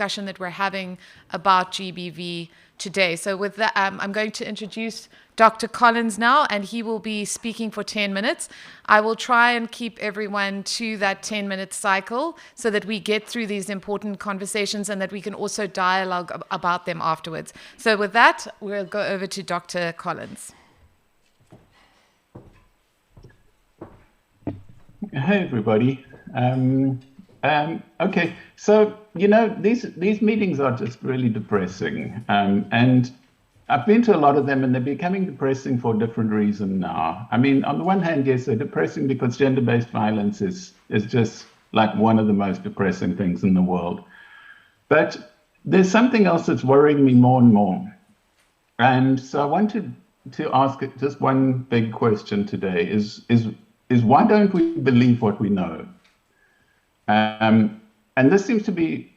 discussion that we're having about GBV today. So with that, I'm going to introduce Dr. Collins now, and he will be speaking for 10 minutes. I will try and keep everyone to that 10-minute cycle so that we get through these important conversations and that we can also dialogue about them afterwards. So with that, we'll go over to Dr. Collins. Hey, everybody. Okay, so, these meetings are just really depressing. And I've been to a lot of them, and they're becoming depressing for a different reason now. I mean, on the one hand, yes, they're depressing because gender-based violence is just like one of the most depressing things in the world. But there's something else that's worrying me more and more. And so I wanted to ask just one big question today is why don't we believe what we know? And this seems to be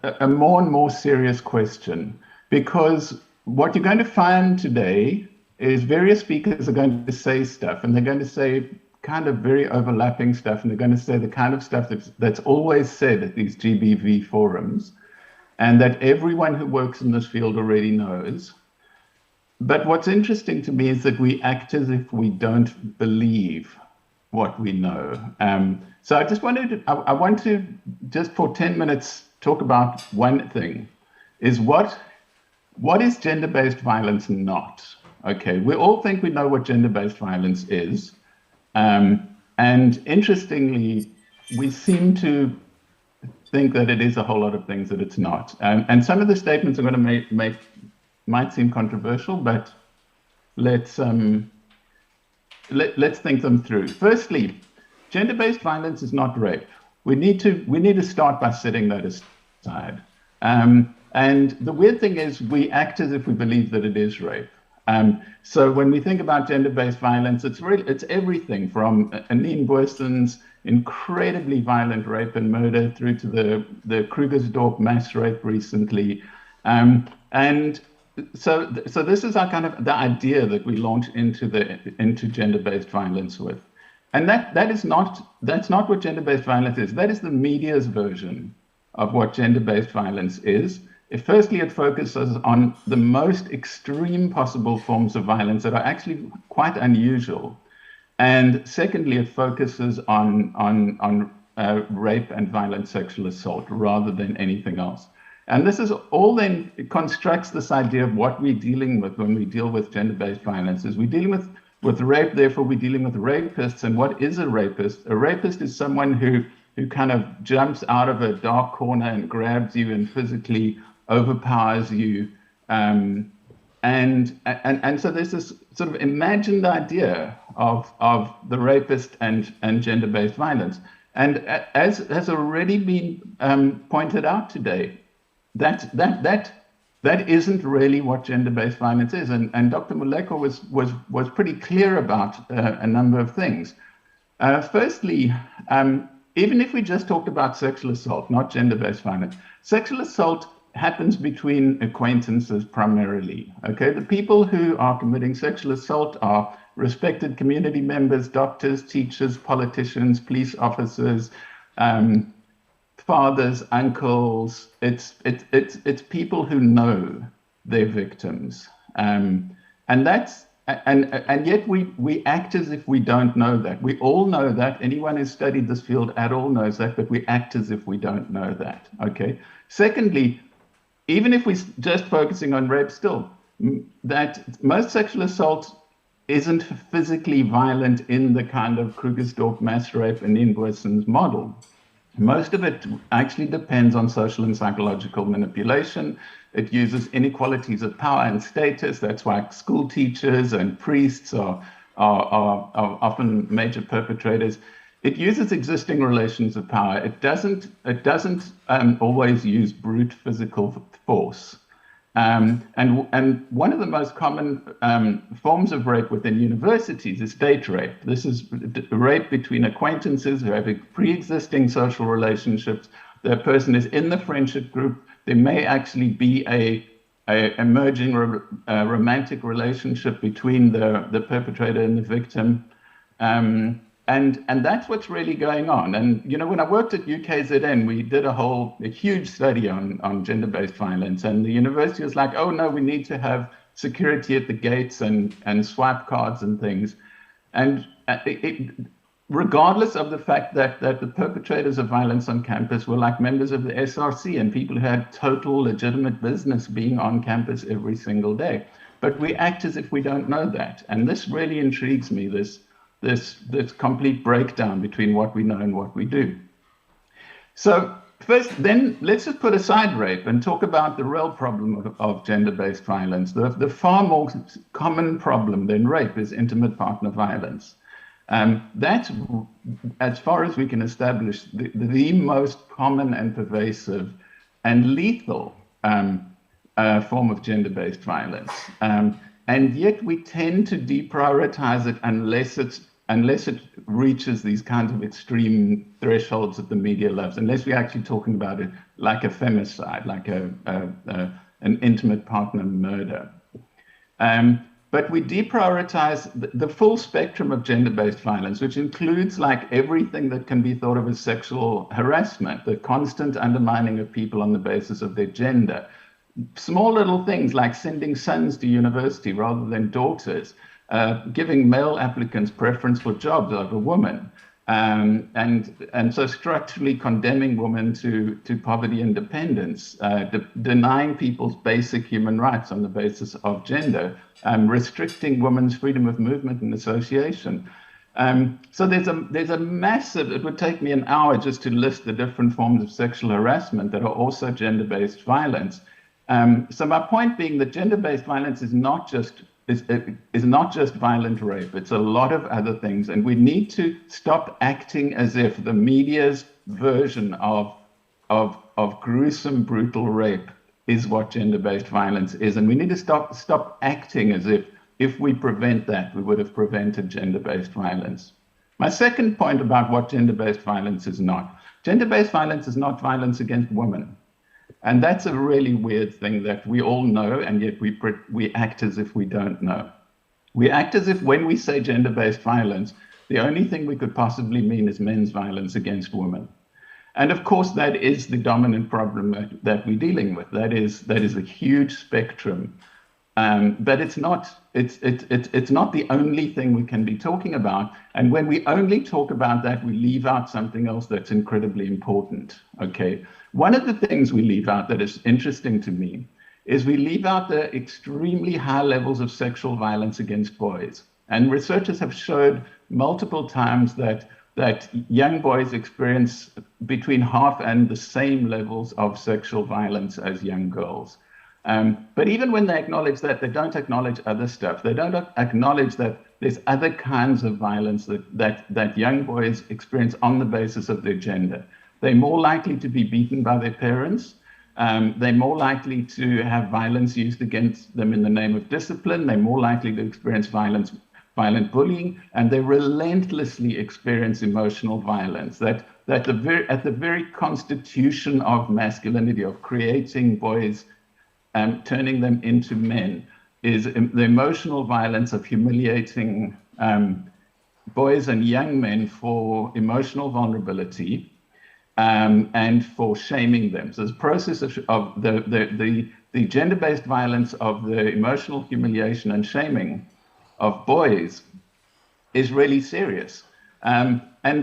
a more and more serious question, because what you're going to find today is various speakers are going to say stuff, and they're going to say kind of very overlapping stuff, and they're going to say the kind of stuff that's always said at these GBV forums, and that everyone who works in this field already knows. But what's interesting to me is that we act as if we don't believe what we know. So I want to just for 10 minutes talk about one thing, is what is gender-based violence not? Okay, we all think we know what gender-based violence is. And interestingly, we seem to think that it is a whole lot of things that it's not. And some of the statements I'm going to make might seem controversial, but let's think them through. Firstly, gender-based violence is not rape. We need to start by setting that aside. And the weird thing is we act as if we believe that it is rape. So when we think about gender-based violence, it's everything from Anine Boysen's incredibly violent rape and murder through to the Krugersdorp mass rape recently. And so this is our kind of the idea that we launch into gender-based violence with. And that's not what gender-based violence is. That is the media's version of what gender-based violence is. Firstly, it focuses on the most extreme possible forms of violence that are actually quite unusual. And secondly, it focuses on rape and violent sexual assault rather than anything else. And this is all then constructs this idea of what we're dealing with when we deal with gender-based violence. Is we're dealing with rape, therefore we're dealing with rapists. And what is a rapist? A rapist is someone who kind of jumps out of a dark corner and grabs you and physically overpowers you. And so there's this sort of imagined idea of the rapist and gender-based violence. And as has already been pointed out today, that isn't really what gender-based violence is. And Dr. Moleko was pretty clear about a number of things. Firstly, even if we just talked about sexual assault, not gender-based violence, sexual assault happens between acquaintances primarily. Okay, the people who are committing sexual assault are respected community members, doctors, teachers, politicians, police officers, fathers, uncles. It's people who know their victims, and yet we act as if we don't know that. We all know that. Anyone who's studied this field at all knows that, but we act as if we don't know that. Okay. Secondly, even if we're just focusing on rape, still that most sexual assault isn't physically violent in the kind of Krugersdorp mass rape and Anine Boysen's model. Most of it actually depends on social and psychological manipulation. It uses inequalities of power and status. That's why school teachers and priests are often major perpetrators. It uses existing relations of power. It doesn't always use brute physical force. And one of the most common forms of rape within universities is date rape. This is rape between acquaintances who have pre-existing social relationships. The person is in the friendship group. There may actually be a emerging romantic relationship between the perpetrator and the victim. and that's what's really going on. And when I worked at UKZN, we did a huge study on gender-based violence, and the university was like, oh no, we need to have security at the gates and swipe cards and things. And regardless of the fact that the perpetrators of violence on campus were like members of the SRC and people who had total legitimate business being on campus every single day. But we act as if we don't know that. And this really intrigues me, this complete breakdown between what we know and what we do. So first, then let's just put aside rape and talk about the real problem of gender-based violence. The far more common problem than rape is intimate partner violence. That's, as far as we can establish, the most common and pervasive and lethal form of gender-based violence. And yet we tend to deprioritize it unless it reaches these kinds of extreme thresholds that the media loves, unless we're actually talking about it like a femicide, like an intimate partner murder. But we deprioritize the full spectrum of gender-based violence, which includes like everything that can be thought of as sexual harassment, the constant undermining of people on the basis of their gender. Small little things like sending sons to university rather than daughters, giving male applicants preference for jobs over women, and so structurally condemning women to poverty and dependence, denying people's basic human rights on the basis of gender, restricting women's freedom of movement and association. So there's a massive, it would take me an hour just to list the different forms of sexual harassment that are also gender-based violence. So my point being that gender-based violence is not just violent rape. It's a lot of other things, and we need to stop acting as if the media's version of gruesome, brutal rape is what gender-based violence is, and we need to stop acting as if we prevent that, we would have prevented gender-based violence. My second point about what gender-based violence is not. Gender-based violence is not violence against women. And that's a really weird thing that we all know, and yet we act as if we don't know. We act as if when we say gender-based violence, the only thing we could possibly mean is men's violence against women. And of course, that is the dominant problem that we're dealing with. That is a huge spectrum. But it's not the only thing we can be talking about. And when we only talk about that, we leave out something else that's incredibly important. Okay. One of the things we leave out that is interesting to me is we leave out the extremely high levels of sexual violence against boys. And researchers have showed multiple times that young boys experience between half and the same levels of sexual violence as young girls. But even when they acknowledge that, they don't acknowledge other stuff. They don't acknowledge that there's other kinds of violence that young boys experience on the basis of their gender. They're more likely to be beaten by their parents. They're more likely to have violence used against them in the name of discipline. They're more likely to experience violent bullying, and they relentlessly experience emotional violence. That at the very constitution of masculinity, of creating boys, turning them into men, is the emotional violence of humiliating boys and young men for emotional vulnerability. And for shaming them. So this process of the gender-based violence of the emotional humiliation and shaming of boys is really serious. And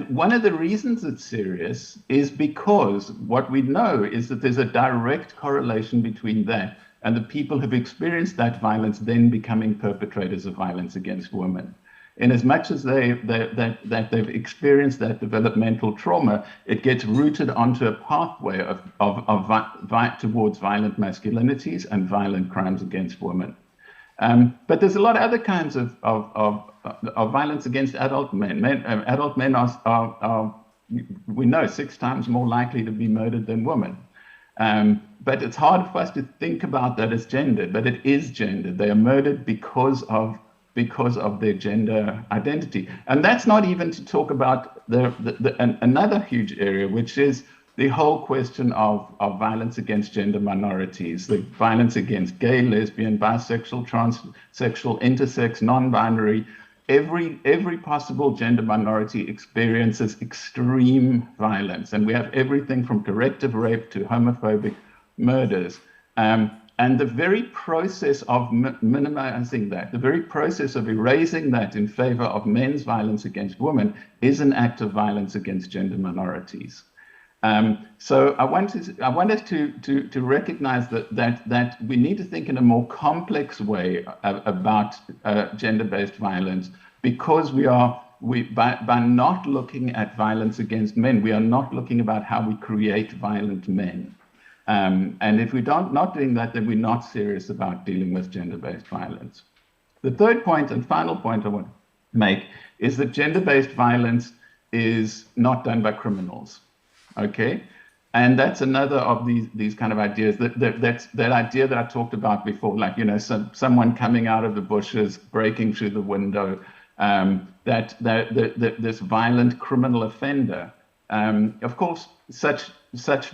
one of the reasons it's serious is because what we know is that there's a direct correlation between that and the people who've experienced that violence then becoming perpetrators of violence against women. In as much as they've experienced that developmental trauma, it gets rooted onto a pathway towards violent masculinities and violent crimes against women. But there's a lot of other kinds of violence against adult men. Adult men are, we know, 6 times more likely to be murdered than women. But it's hard for us to think about that as gendered, but it is gendered. They are murdered because of their gender identity. And that's not even to talk about another huge area, which is the whole question of violence against gender minorities, the violence against gay, lesbian, bisexual, transsexual, intersex, non-binary, every possible gender minority experiences extreme violence, and we have everything from corrective rape to homophobic murders. And the very process of minimizing that, the very process of erasing that in favor of men's violence against women, is an act of violence against gender minorities. So I want us to recognize that we need to think in a more complex way about gender-based violence, because by not looking at violence against men, we are not looking about how we create violent men. And if we're not doing that, then we're not serious about dealing with gender-based violence. The third point and final point I want to make is that gender-based violence is not done by criminals. Okay, and that's another of these kind of ideas, that idea that I talked about before, like, you know, someone coming out of the bushes, breaking through the window, this violent criminal offender. Of course, such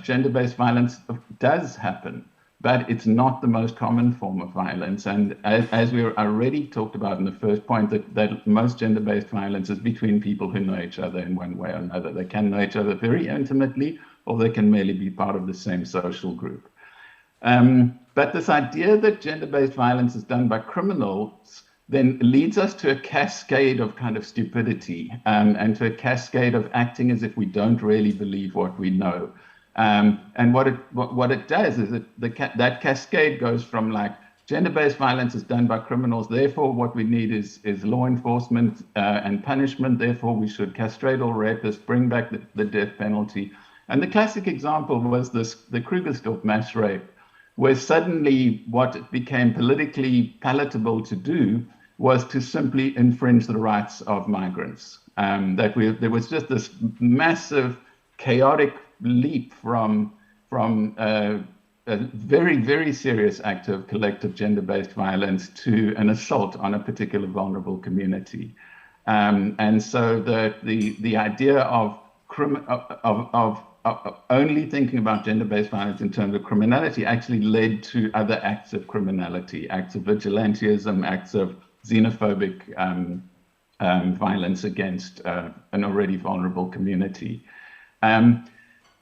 gender-based violence does happen, but it's not the most common form of violence. And as we already talked about in the first point, that most gender-based violence is between people who know each other in one way or another. They can know each other very intimately, or they can merely be part of the same social group. But this idea that gender-based violence is done by criminals then leads us to a cascade of kind of stupidity, and to a cascade of acting as if we don't really believe what we know. And what it does is that cascade goes from, like, gender-based violence is done by criminals, therefore what we need is law enforcement and punishment, therefore we should castrate all rapists, bring back the death penalty. And the classic example was the Krugersdorp mass rape, where suddenly what became politically palatable to do was to simply infringe the rights of migrants. There was just this massive, chaotic leap from a very, very serious act of collective gender-based violence to an assault on a particular vulnerable community. And so the idea of only thinking about gender-based violence in terms of criminality actually led to other acts of criminality, acts of vigilantism, acts of xenophobic violence against an already vulnerable community.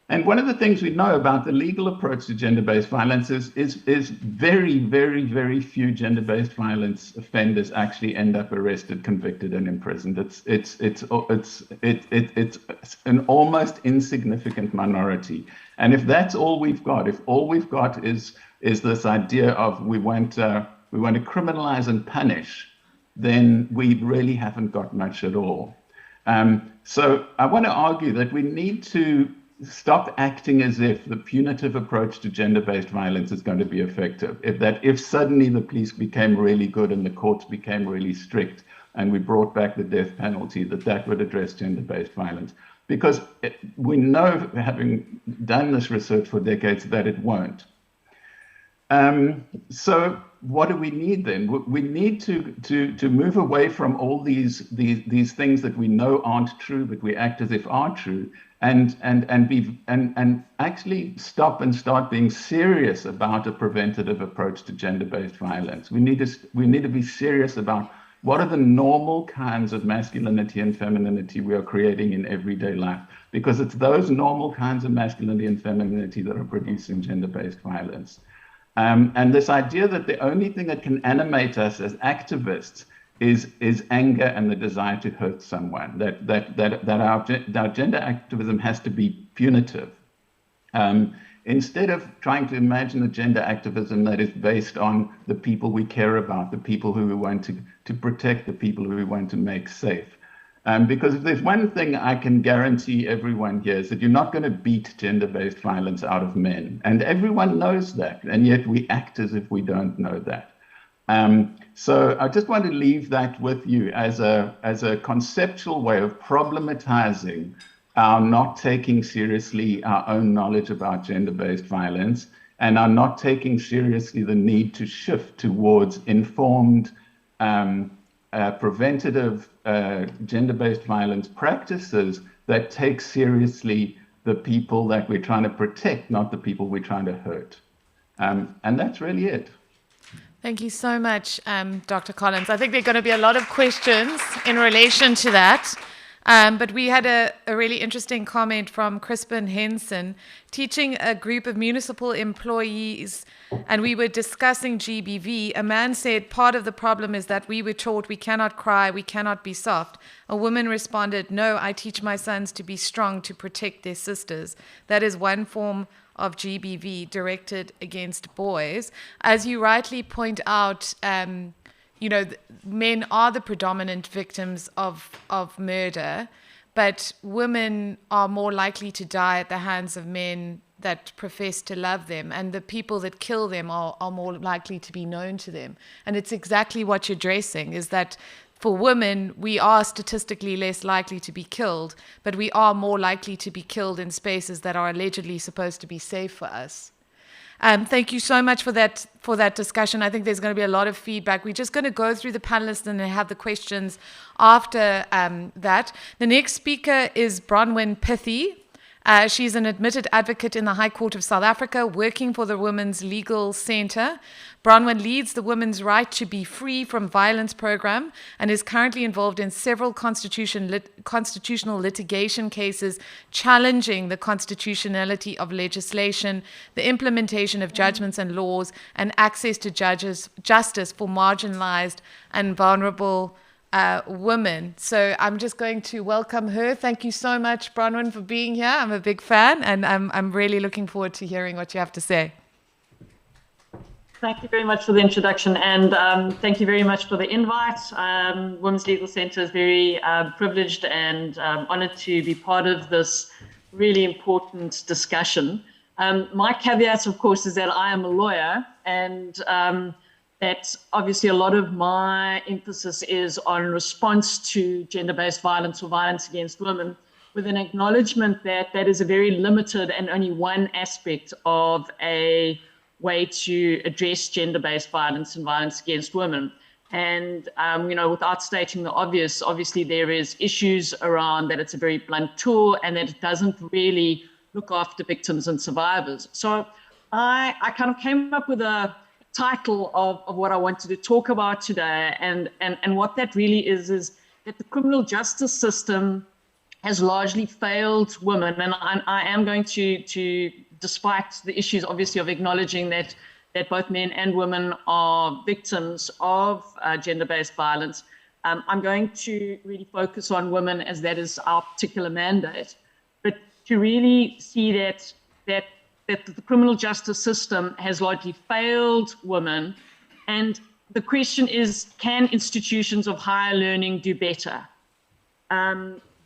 And one of the things we know about the legal approach to gender-based violence is very, very, very few gender-based violence offenders actually end up arrested, convicted, and imprisoned. It's an almost insignificant minority. And if that's all we've got, if all we've got is this idea of we want to criminalize and punish, then we really haven't got much at all. So I want to argue that we need to stop acting as if the punitive approach to gender-based violence is going to be effective. If suddenly the police became really good and the courts became really strict and we brought back the death penalty, that would address gender-based violence. Because we know, having done this research for decades, that it won't. So what do we need then? We need to move away from all these things that we know aren't true, but we act as if are true, and actually stop and start being serious about a preventative approach to gender-based violence. We need to be serious about what are the normal kinds of masculinity and femininity we are creating in everyday life, because it's those normal kinds of masculinity and femininity that are producing gender-based violence. And this idea that the only thing that can animate us as activists is anger and the desire to hurt someone, that our gender activism has to be punitive. Instead of trying to imagine a gender activism that is based on the people we care about, the people who we want to protect, the people who we want to make safe. Because if there's one thing I can guarantee everyone here is that you're not going to beat gender-based violence out of men. And everyone knows that, and yet we act as if we don't know that. So I just want to leave that with you as a conceptual way of problematizing our not taking seriously our own knowledge about gender-based violence, and our not taking seriously the need to shift towards informed, preventative gender-based violence practices that take seriously the people that we're trying to protect, not the people we're trying to hurt. And that's really it. Thank you so much, Dr. Collins. I think there are going to be a lot of questions in relation to that. But we had a really interesting comment from Crispin Henson, teaching a group of municipal employees, and we were discussing GBV. A man said, part of the problem is that we were taught we cannot cry, we cannot be soft. A woman responded, no, I teach my sons to be strong to protect their sisters. That is one form of GBV directed against boys. As you rightly point out, men are the predominant victims of more, but women are more likely to die at the hands of men that profess to love them, and the people that kill them are more likely to be known to them. And it's exactly what you're addressing, is that for women, we are statistically less likely to be killed, but we are more likely to be killed in spaces that are allegedly supposed to be safe for us. Thank you so much for that discussion. I think there's going to be a lot of feedback. We're just going to go through the panelists and then have the questions after that. The next speaker is Bronwyn Pithy. She's an admitted advocate in the High Court of South Africa, working for the Women's Legal Centre. Bronwyn leads the Women's Right to Be Free from Violence program and is currently involved in several constitutional litigation cases challenging the constitutionality of legislation, the implementation of judgments and laws, and access to justice for marginalized and vulnerable women. So I'm just going to welcome her. Thank you so much, Bronwyn, for being here. I'm a big fan, and I'm really looking forward to hearing what you have to say. Thank you very much for the introduction, and thank you very much for the invite. Women's Legal Centre is very privileged and honoured to be part of this really important discussion. My caveat, of course, is that I am a lawyer, and that obviously a lot of my emphasis is on response to gender-based violence or violence against women, with an acknowledgement that that is a very limited and only one aspect of a way to address gender-based violence and violence against women. And, without stating the obvious, obviously there is issues around that it's a very blunt tool and that it doesn't really look after victims and survivors. So I kind of came up with a title of what I wanted to talk about today. And what that really is that the criminal justice system has largely failed women. And I am going to despite the issues, obviously, of acknowledging that both men and women are victims of gender-based violence, I'm going to really focus on women, as that is our particular mandate. But to really see that the criminal justice system has largely failed women, and the question is, can institutions of higher learning do better?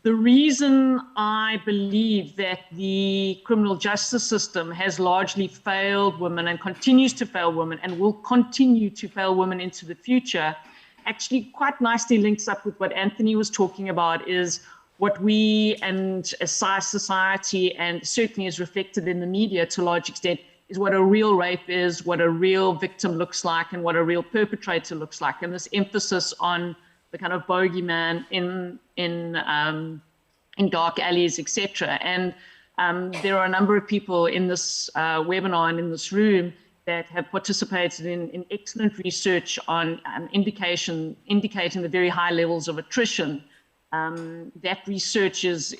The reason I believe that the criminal justice system has largely failed women and continues to fail women and will continue to fail women into the future actually quite nicely links up with what Anthony was talking about, is what we and as society, and certainly is reflected in the media to a large extent, is what a real rape is, what a real victim looks like, and what a real perpetrator looks like. And this emphasis on the kind of bogeyman in dark alleys, etc. And there are a number of people in this webinar and in this room that have participated in excellent research on indicating the very high levels of attrition. That research is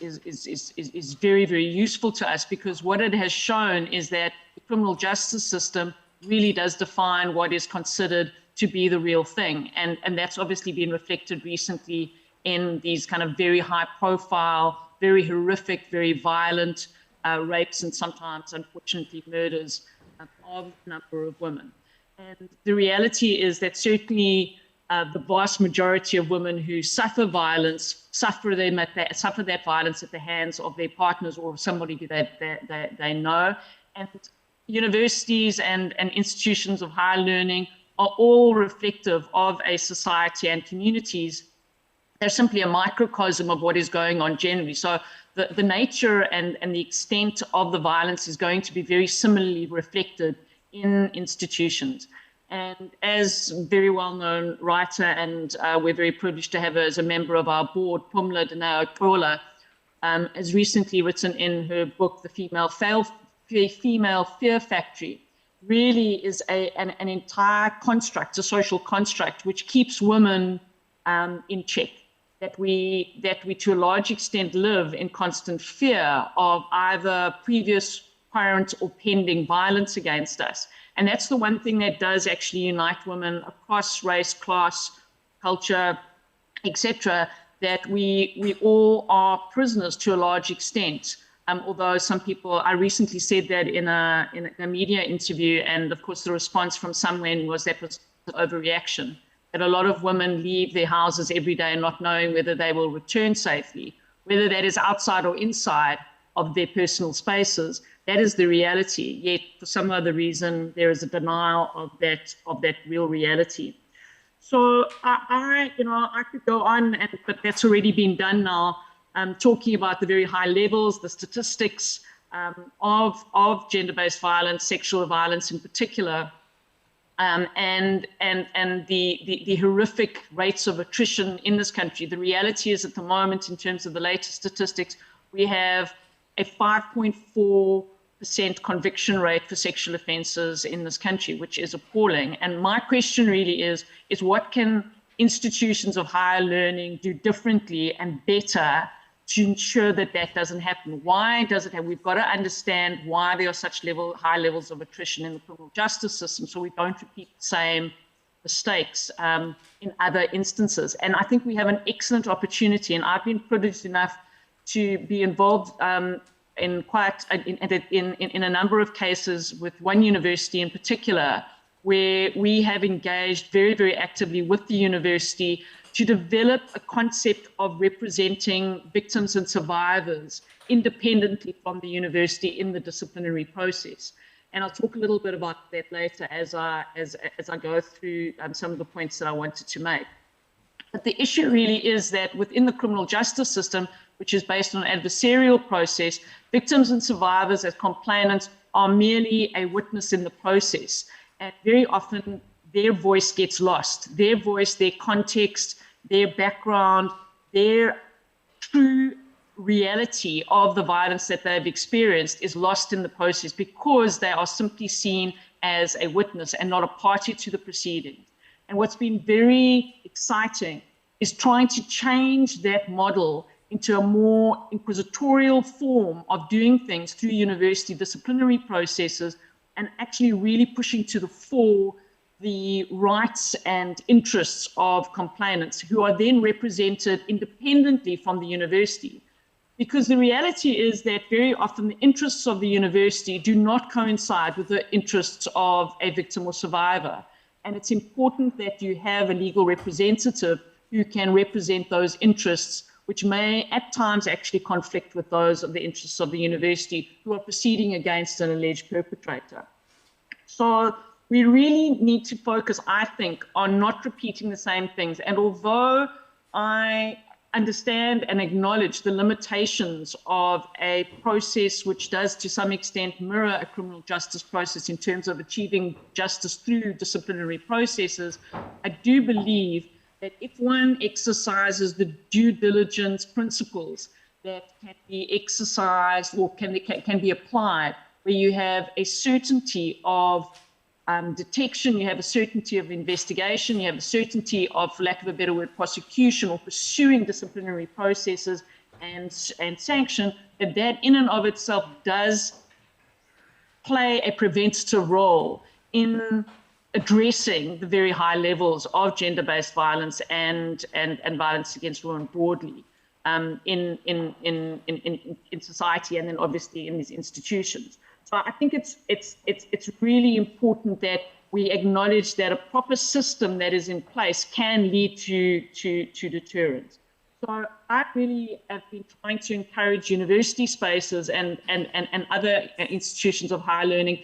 very, very useful to us, because what it has shown is that the criminal justice system really does define what is considered to be the real thing. And that's obviously been reflected recently in these kind of very high profile, very horrific, very violent rapes and sometimes, unfortunately, murders of a number of women. And the reality is that certainly the vast majority of women who suffer violence suffer that violence at the hands of their partners or somebody that they know. And universities and institutions of higher learning are all reflective of a society and communities. They're simply a microcosm of what is going on generally. So the nature and the extent of the violence is going to be very similarly reflected in institutions. And as very well-known writer, and we're very privileged to have her as a member of our board, Pumla Dineo-Qola, has recently written in her book, The Female Fear Factory, really is an entire construct, a social construct, which keeps women in check. That we to a large extent live in constant fear of either previous, current, or pending violence against us. And that's the one thing that does actually unite women across race, class, culture, etc., that we all are prisoners to a large extent. Although some people, I recently said that in a media interview, and of course the response from someone was that was overreaction, that a lot of women leave their houses every day not knowing whether they will return safely, whether that is outside or inside of their personal spaces. That is the reality. Yet for some other reason, there is a denial of that real reality. So I could go on, but that's already been done now. Talking about the very high levels, the statistics of gender-based violence, sexual violence in particular, and the horrific rates of attrition in this country. The reality is, at the moment, in terms of the latest statistics, we have a 5.4% conviction rate for sexual offences in this country, which is appalling. And my question really is what can institutions of higher learning do differently and better to ensure that that doesn't happen? Why does it happen? We've got to understand why there are such high levels of attrition in the criminal justice system, so we don't repeat the same mistakes in other instances. And I think we have an excellent opportunity, and I've been privileged enough to be involved in a number of cases with one university in particular, where we have engaged very, very actively with the university to develop a concept of representing victims and survivors independently from the university in the disciplinary process. And I'll talk a little bit about that later as I go through some of the points that I wanted to make. But the issue really is that within the criminal justice system, which is based on an adversarial process, victims and survivors as complainants are merely a witness in the process. And very often their voice gets lost. Their voice, their context, their background, their true reality of the violence that they've experienced is lost in the process because they are simply seen as a witness and not a party to the proceedings. And what's been very exciting is trying to change that model into a more inquisitorial form of doing things through university disciplinary processes, and actually really pushing to the fore the rights and interests of complainants, who are then represented independently from the university. Because the reality is that very often the interests of the university do not coincide with the interests of a victim or survivor. And it's important that you have a legal representative who can represent those interests, which may at times actually conflict with those of the interests of the university who are proceeding against an alleged perpetrator. So we really need to focus, I think, on not repeating the same things. And although I understand and acknowledge the limitations of a process which does to some extent mirror a criminal justice process in terms of achieving justice through disciplinary processes, I do believe that if one exercises the due diligence principles that can be exercised or can be applied, where you have a certainty of detection, you have a certainty of investigation, you have a certainty of, for lack of a better word, prosecution or pursuing disciplinary processes and sanction, that in and of itself does play a preventative role in addressing the very high levels of gender-based violence and violence against women broadly in society, and then obviously in these institutions. So I think it's really important that we acknowledge that a proper system that is in place can lead to deterrence. So I really have been trying to encourage university spaces and other institutions of higher learning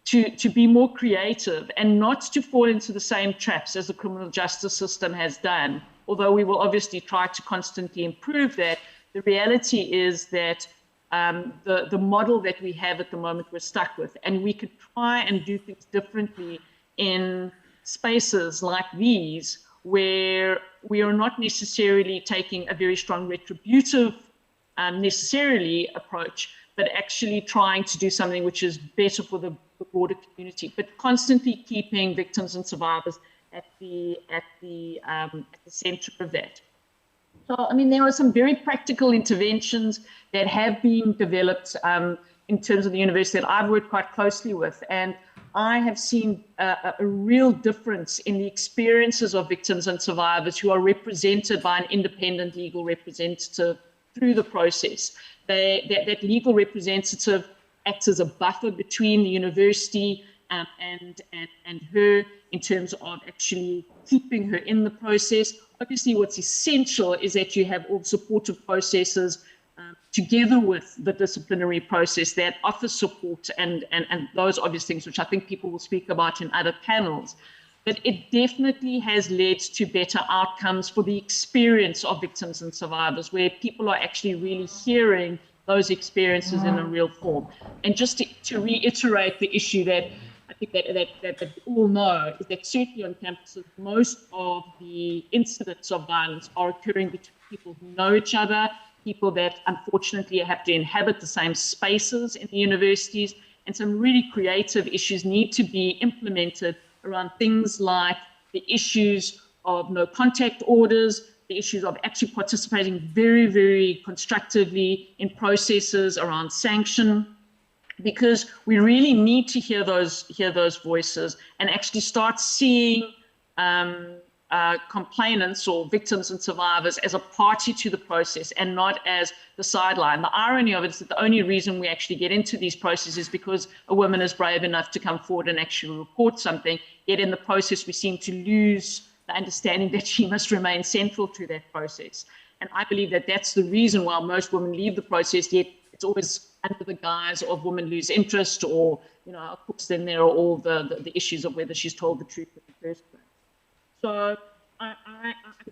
to be more creative and not to fall into the same traps as the criminal justice system has done. Although we will obviously try to constantly improve that, the reality is that the model that we have at the moment we're stuck with, and we could try and do things differently in spaces like these where we are not necessarily taking a very strong retributive necessarily approach, but actually trying to do something which is better for the broader community, but constantly keeping victims and survivors at the center of that. So, I mean, there are some very practical interventions that have been developed in terms of the university that I've worked quite closely with. And I have seen a real difference in the experiences of victims and survivors who are represented by an independent legal representative through the process. That legal representative acts as a buffer between the university and her in terms of actually keeping her in the process. Obviously, what's essential is that you have all supportive processes together with the disciplinary process that offers support and those obvious things, which I think people will speak about in other panels. But it definitely has led to better outcomes for the experience of victims and survivors, where people are actually really hearing those experiences in a real form. And just to reiterate the issue that I think that we all know is that certainly on campuses, most of the incidents of violence are occurring between people who know each other, people that unfortunately have to inhabit the same spaces in the universities, and some really creative issues need to be implemented around things like the issues of no contact orders, the issues of actually participating very, very constructively in processes around sanction, because we really need to hear those voices and actually start seeing complainants or victims and survivors as a party to the process and not as the sideline. The irony of it is that the only reason we actually get into these processes is because a woman is brave enough to come forward and actually report something, yet in the process we seem to lose the understanding that she must remain central to that process. And I believe that that's the reason why most women leave the process, yet it's always under the guise of women lose interest, or, of course, then there are all the issues of whether she's told the truth in the first place. So I'm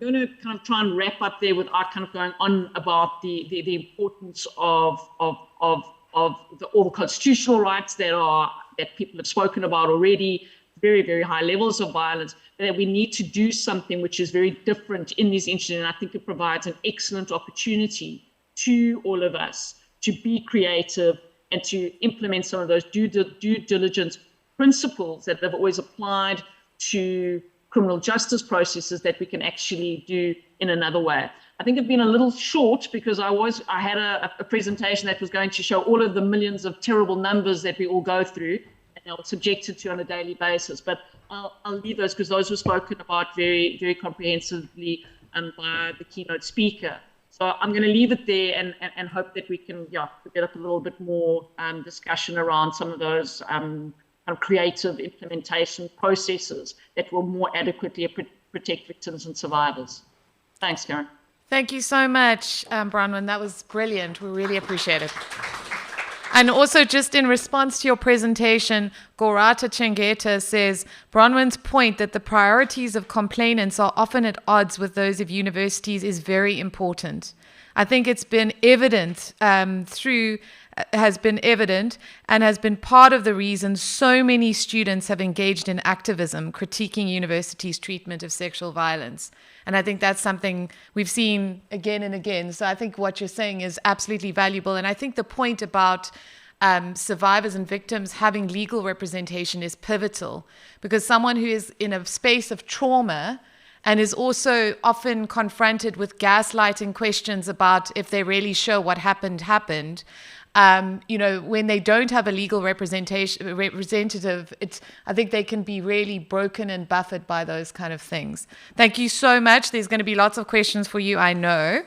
going to kind of try and wrap up there without kind of going on about the importance of all the constitutional rights that people have spoken about already, very, very high levels of violence, but that we need to do something which is very different in these incidents. And I think it provides an excellent opportunity to all of us to be creative and to implement some of those due diligence principles that have always applied to criminal justice processes that we can actually do in another way. I think I've been a little short because I had a presentation that was going to show all of the millions of terrible numbers that we all go through and are subjected to on a daily basis. But I'll leave those because those were spoken about very, very comprehensively by the keynote speaker. So I'm going to leave it there and hope that we can develop a little bit more discussion around some of those creative implementation processes that will more adequately protect victims and survivors. Thanks, Karen. Thank you so much, Bronwyn. That was brilliant. We really appreciate it. And also, just in response to your presentation, Gorata Chengeta says, Bronwyn's point that the priorities of complainants are often at odds with those of universities is very important. I think it's been evident has been evident and has been part of the reason so many students have engaged in activism critiquing universities' treatment of sexual violence. And I think that's something we've seen again and again. So I think what you're saying is absolutely valuable. And I think the point about survivors and victims having legal representation is pivotal, because someone who is in a space of trauma and is also often confronted with gaslighting questions about if they're really sure what happened, when they don't have a legal representative, I think they can be really broken and buffered by those kind of things. Thank you so much. There's going to be lots of questions for you, I know.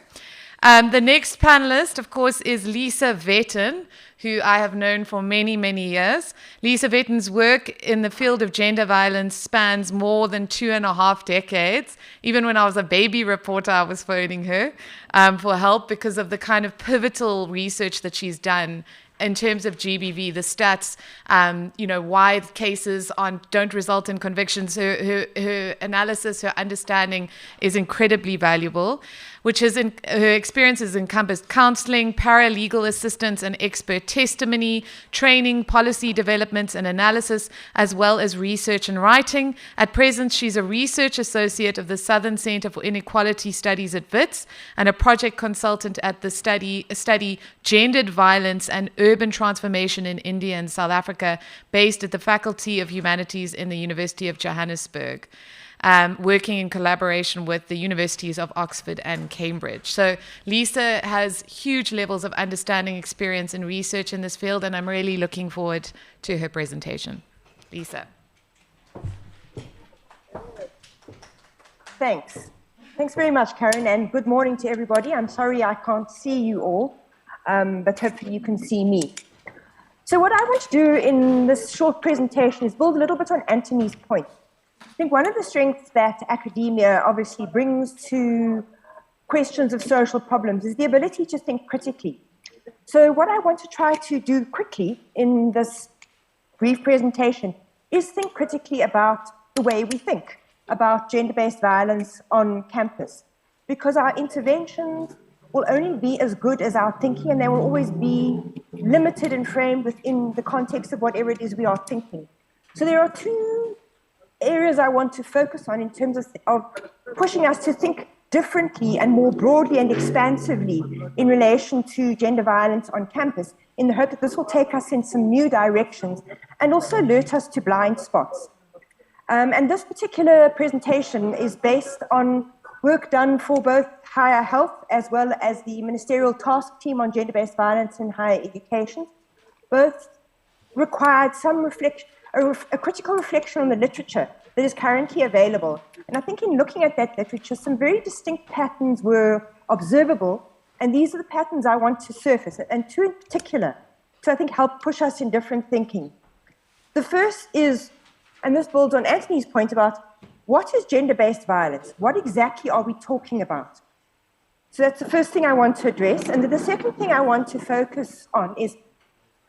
The next panelist, of course, is Lisa Vetten, who I have known for many, many years. Lisa Vetten's work in the field of gender violence spans more than 2.5 decades. Even when I was a baby reporter, I was phoning her for help because of the kind of pivotal research that she's done in terms of GBV, the stats, why cases don't result in convictions. Her analysis, her understanding is incredibly valuable. her experiences encompassed counseling, paralegal assistance and expert testimony, training, policy developments and analysis, as well as research and writing. At present, she's a research associate of the Southern Center for Inequality Studies at WITS and a project consultant at the study Gendered Violence and Urban Transformation in India and South Africa, based at the Faculty of Humanities in the University of Johannesburg. Working in collaboration with the universities of Oxford and Cambridge. So Lisa has huge levels of understanding, experience, and research in this field, and I'm really looking forward to her presentation. Lisa. Thanks. Thanks very much, Karen, and good morning to everybody. I'm sorry I can't see you all, but hopefully you can see me. So what I want to do in this short presentation is build a little bit on Anthony's point. I think one of the strengths that academia obviously brings to questions of social problems is the ability to think critically. So what I want to try to do quickly in this brief presentation is think critically about the way we think about gender-based violence on campus, because our interventions will only be as good as our thinking, and they will always be limited and framed within the context of whatever it is we are thinking. So there are two areas I want to focus on in terms of pushing us to think differently and more broadly and expansively in relation to gender violence on campus, in the hope that this will take us in some new directions and also alert us to blind spots. And this particular presentation is based on work done for both Higher Health as well as the Ministerial Task Team on Gender-Based Violence in Higher Education. Both required some reflection, a critical reflection on the literature that is currently available. And I think in looking at that literature, some very distinct patterns were observable, and these are the patterns I want to surface, and two in particular, to I think help push us in different thinking. The first is, and this builds on Anthony's point about what is gender-based violence? What exactly are we talking about? So that's the first thing I want to address. And the second thing I want to focus on is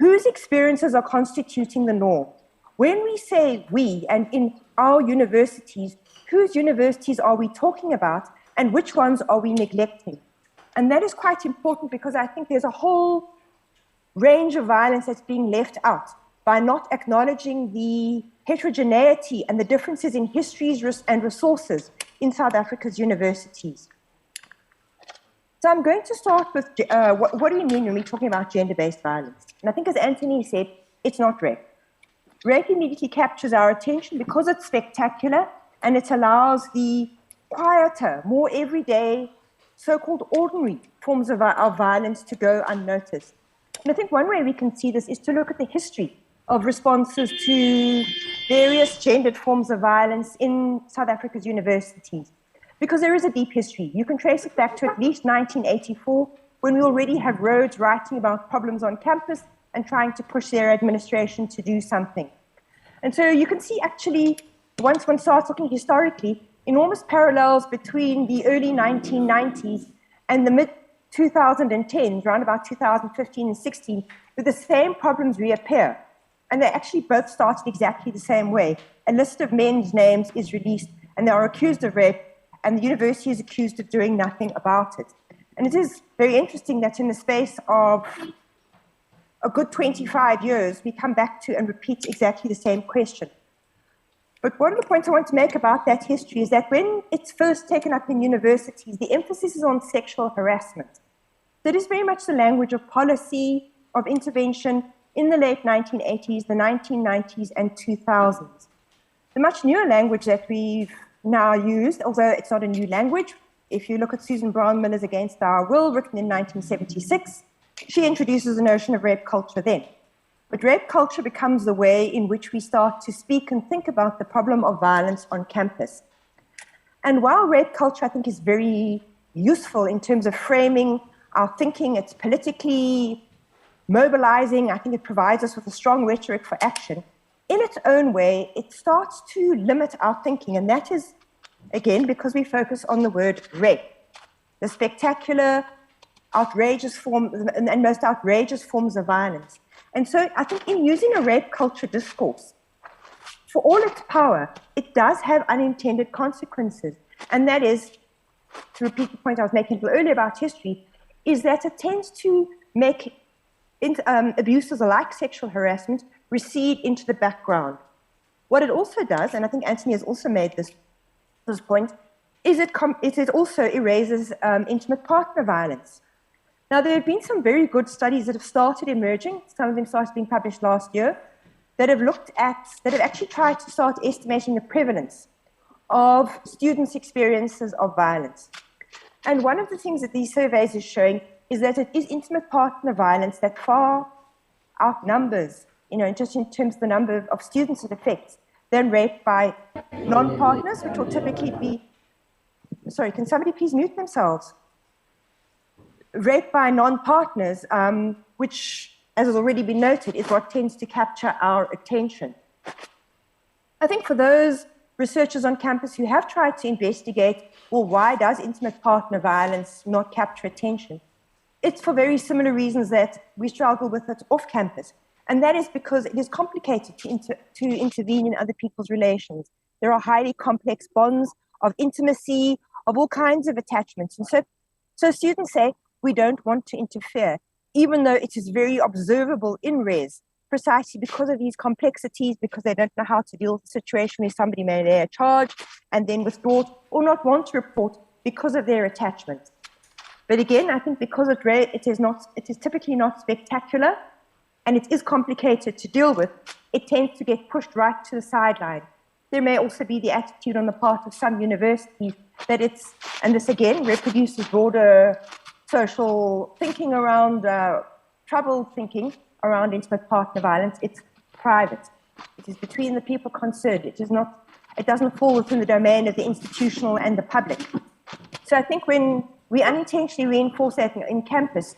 whose experiences are constituting the norm? When we say we, and in our universities, whose universities are we talking about and which ones are we neglecting? And that is quite important because I think there's a whole range of violence that's being left out by not acknowledging the heterogeneity and the differences in histories and resources in South Africa's universities. So I'm going to start with what do we mean when we're talking about gender-based violence? And I think as Anthony said, it's not rape. Rape immediately captures our attention because it's spectacular and it allows the quieter, more everyday, so-called ordinary forms of violence to go unnoticed. And I think one way we can see this is to look at the history of responses to various gendered forms of violence in South Africa's universities, because there is a deep history. You can trace it back to at least 1984, when we already have Rhodes writing about problems on campus and trying to push their administration to do something. And so you can see actually, once one starts looking historically, enormous parallels between the early 1990s and the mid-2010s, around about 2015 and 16, where the same problems reappear. And they actually both started exactly the same way. A list of men's names is released, and they are accused of rape, and the university is accused of doing nothing about it. And it is very interesting that in the space of a good 25 years, we come back to and repeat exactly the same question. But one of the points I want to make about that history is that when it's first taken up in universities, the emphasis is on sexual harassment. That is very much the language of policy, of intervention in the late 1980s, the 1990s, and 2000s. The much newer language that we've now used, although it's not a new language, if you look at Susan Brown-Miller's Against Our Will, written in 1976, she introduces the notion of rape culture then. But rape culture becomes the way in which we start to speak and think about the problem of violence on campus. And while rape culture, I think, is very useful in terms of framing our thinking, it's politically mobilizing, I think it provides us with a strong rhetoric for action. In its own way, it starts to limit our thinking, and that is, again, because we focus on the word rape, the spectacular, outrageous form and most outrageous forms of violence. And so I think in using a rape culture discourse, for all its power, it does have unintended consequences, and that is to repeat the point I was making a little earlier about history, is that it tends to make abuses like sexual harassment recede into the background. What it also does, and I think Anthony has also made this point, is it also erases intimate partner violence. Now, there have been some very good studies that have started emerging. Some of them started being published last year, that have actually tried to start estimating the prevalence of students' experiences of violence. And one of the things that these surveys are showing is that it is intimate partner violence that far outnumbers, just in terms of the number of students it affects, than rape by non-partners, which will typically be, sorry, can somebody please mute themselves? Rape by non-partners, which, as has already been noted, is what tends to capture our attention. I think for those researchers on campus who have tried to investigate, well, why does intimate partner violence not capture attention? It's for very similar reasons that we struggle with it off campus. And that is because it is complicated to intervene in other people's relations. There are highly complex bonds of intimacy, of all kinds of attachments. And so students say, we don't want to interfere, even though it is very observable in res, precisely because of these complexities, because they don't know how to deal with a situation where somebody may lay a charge and then withdraw or not want to report because of their attachment. But again, I think because it is typically not spectacular and it is complicated to deal with, it tends to get pushed right to the sideline. There may also be the attitude on the part of some universities that and this again reproduces broader social thinking around, troubled thinking around intimate partner violence. It's private. It is between the people concerned. It doesn't fall within the domain of the institutional and the public. So I think when we unintentionally reinforce that in campus,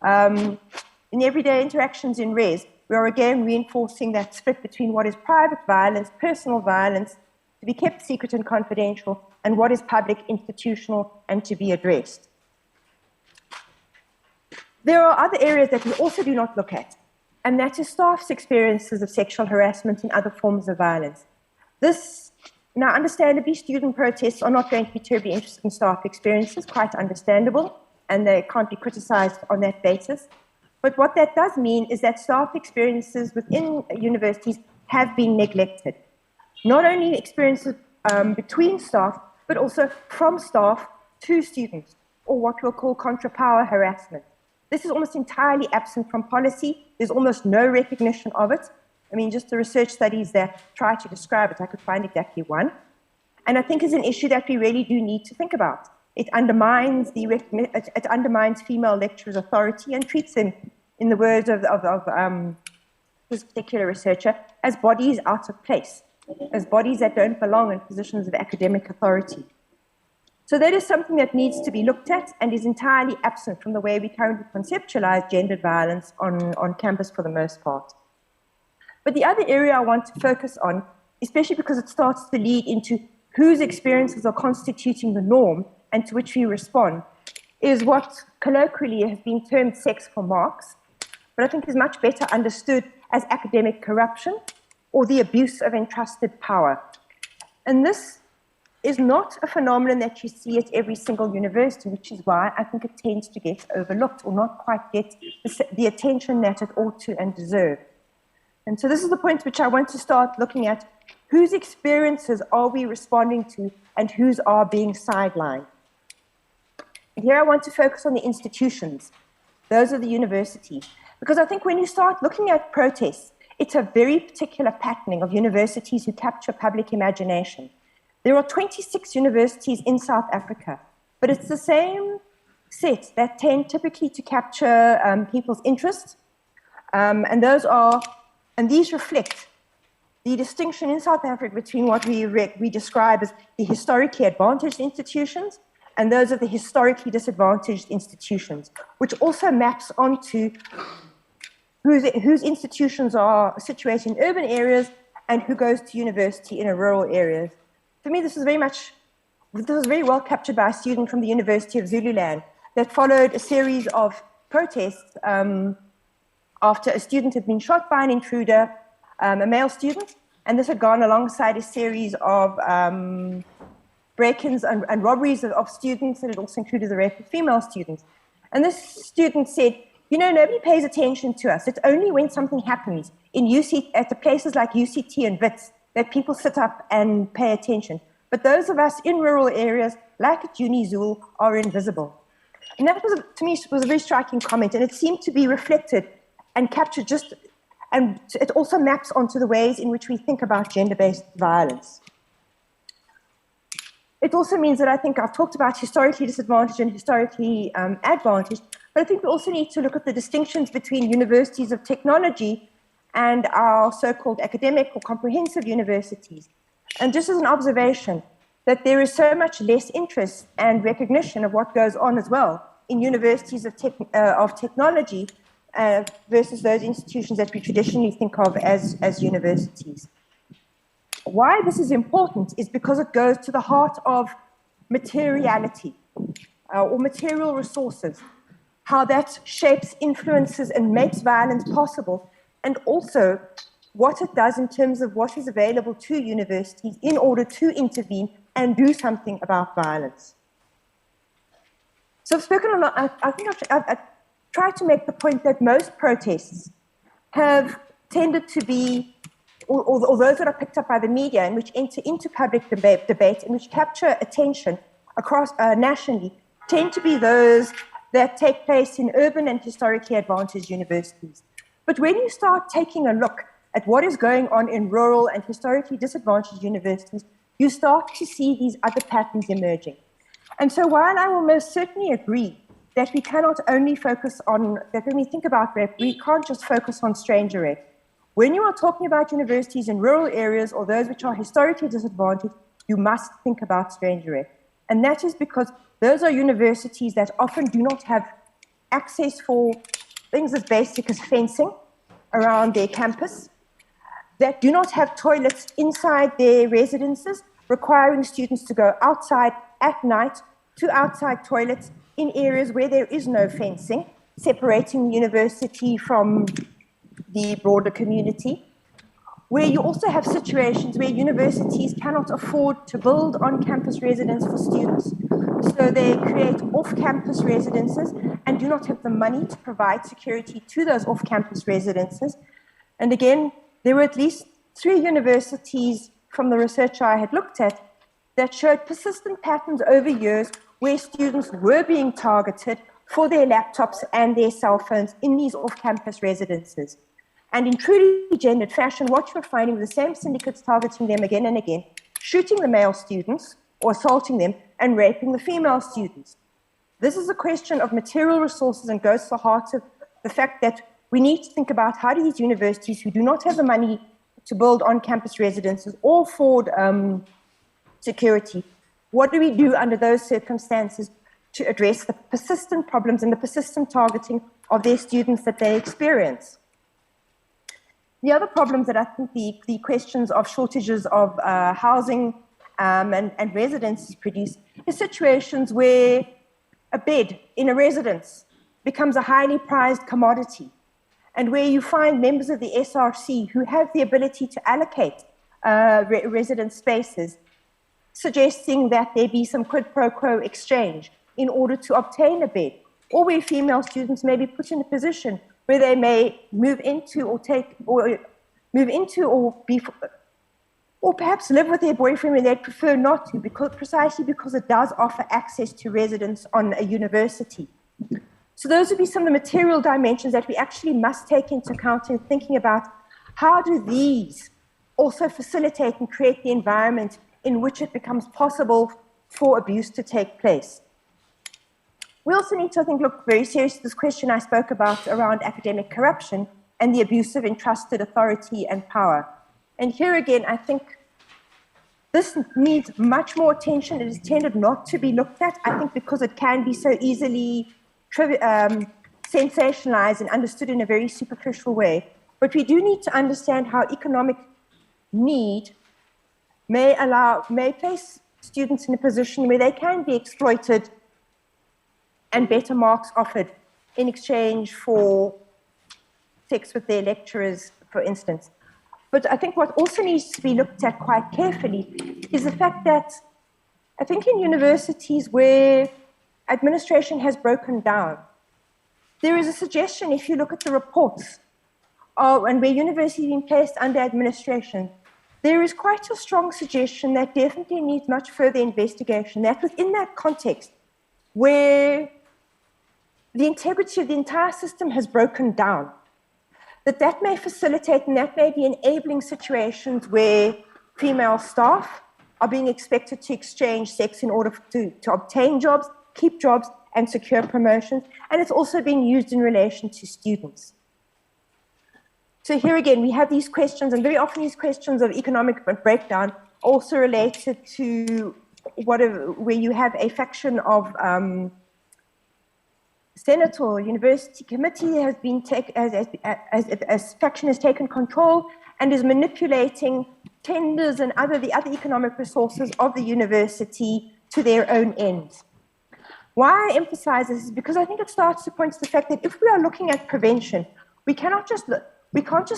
in everyday interactions in res, we are again reinforcing that split between what is private violence, personal violence, to be kept secret and confidential, and what is public, institutional, and to be addressed. There are other areas that we also do not look at, and that is staff's experiences of sexual harassment and other forms of violence. Now, understandably, student protests are not going to be terribly interested in staff experiences, quite understandable, and they can't be criticized on that basis. But what that does mean is that staff experiences within universities have been neglected. Not only experiences between staff, but also from staff to students, or what we'll call contra-power harassment. This is almost entirely absent from policy. There's almost no recognition of it. I mean, just the research studies that try to describe it, I could find exactly one. And I think it's an issue that we really do need to think about. It undermines female lecturers' authority and treats them, in the words of this particular researcher, as bodies out of place, as bodies that don't belong in positions of academic authority. So that is something that needs to be looked at and is entirely absent from the way we currently conceptualize gendered violence on campus for the most part. But the other area I want to focus on, especially because it starts to lead into whose experiences are constituting the norm and to which we respond, is what colloquially has been termed sex for marks, but I think is much better understood as academic corruption or the abuse of entrusted power. And this is not a phenomenon that you see at every single university, which is why I think it tends to get overlooked or not quite get the attention that it ought to and deserve. And so this is the point which I want to start looking at. Whose experiences are we responding to and whose are being sidelined? And here I want to focus on the institutions. Those are the universities. Because I think when you start looking at protests, it's a very particular patterning of universities who capture public imagination. There are 26 universities in South Africa, but it's the same set that tend typically to capture people's interests. And these reflect the distinction in South Africa between what we describe as the historically advantaged institutions and those of the historically disadvantaged institutions, which also maps onto whose institutions are situated in urban areas and who goes to university in rural areas. For me, this was very well captured by a student from the University of Zululand that followed a series of protests after a student had been shot by an intruder, a male student, and this had gone alongside a series of break-ins and robberies of students, and it also included the rape of female students. And this student said, you know, nobody pays attention to us. It's only when something happens at the places like UCT and WITS that people sit up and pay attention. But those of us in rural areas, like at UniZool, are invisible. And that was, to me, was a very striking comment, and it seemed to be reflected and captured and it also maps onto the ways in which we think about gender-based violence. It also means that I think I've talked about historically disadvantaged and historically advantaged, but I think we also need to look at the distinctions between universities of technology and our so-called academic or comprehensive universities. And just as an observation, that there is so much less interest and recognition of what goes on as well in universities of technology versus those institutions that we traditionally think of as universities. Why this is important is because it goes to the heart of materiality or material resources, how that shapes, influences, and makes violence possible, and also what it does in terms of what is available to universities in order to intervene and do something about violence. So I've spoken a lot. I think I've tried to make the point that most protests have tended to be, or those that are picked up by the media and which enter into public debate and which capture attention across nationally, tend to be those that take place in urban and historically advantaged universities. But when you start taking a look at what is going on in rural and historically disadvantaged universities, you start to see these other patterns emerging. And so while I will most certainly agree that we cannot only focus on, that when we think about rape, we can't just focus on stranger rape. When you are talking about universities in rural areas or those which are historically disadvantaged, you must think about stranger rape. And that is because those are universities that often do not have access for things as basic as fencing around their campus, that do not have toilets inside their residences, requiring students to go outside at night to outside toilets in areas where there is no fencing, separating university from the broader community, where you also have situations where universities cannot afford to build on-campus residence for students. So they create off-campus residences and do not have the money to provide security to those off-campus residences. And again, there were at least 3 universities from the research I had looked at that showed persistent patterns over years where students were being targeted for their laptops and their cell phones in these off-campus residences. And in truly gendered fashion, what you're finding with the same syndicates targeting them again and again, shooting the male students or assaulting them and raping the female students. This is a question of material resources and goes to the heart of the fact that we need to think about how do these universities who do not have the money to build on-campus residences or afford security, what do we do under those circumstances to address the persistent problems and the persistent targeting of their students that they experience? The other problems that I think the questions of shortages of housing and residences produce is situations where a bed in a residence becomes a highly prized commodity, and where you find members of the SRC who have the ability to allocate residence spaces, suggesting that there be some quid pro quo exchange in order to obtain a bed, or where female students may be put in a position where they may move into or perhaps live with their boyfriend when they'd prefer not to, precisely because it does offer access to residence on a university. So those would be some of the material dimensions that we actually must take into account in thinking about how do these also facilitate and create the environment in which it becomes possible for abuse to take place. We also need to, I think, look very seriously at this question I spoke about around academic corruption and the abuse of entrusted authority and power. And here again, I think this needs much more attention. It is tended not to be looked at, I think, because it can be so easily sensationalized and understood in a very superficial way. But we do need to understand how economic need may place students in a position where they can be exploited and better marks offered in exchange for sex with their lecturers, for instance. But I think what also needs to be looked at quite carefully is the fact that I think in universities where administration has broken down, there is a suggestion, if you look at the reports, and where universities have been placed under administration, there is quite a strong suggestion that definitely needs much further investigation, that within that context, where the integrity of the entire system has broken down, that may facilitate and that may be enabling situations where female staff are being expected to exchange sex in order to obtain jobs, keep jobs, and secure promotions. And it's also being used in relation to students. So here again, we have these questions, and very often these questions of economic breakdown also related to where you have a faction of Senate or university committee has been as faction has taken control and is manipulating tenders and the other economic resources of the university to their own ends. Why I emphasize this is because I think it starts to point to the fact that if we are looking at prevention, we can't just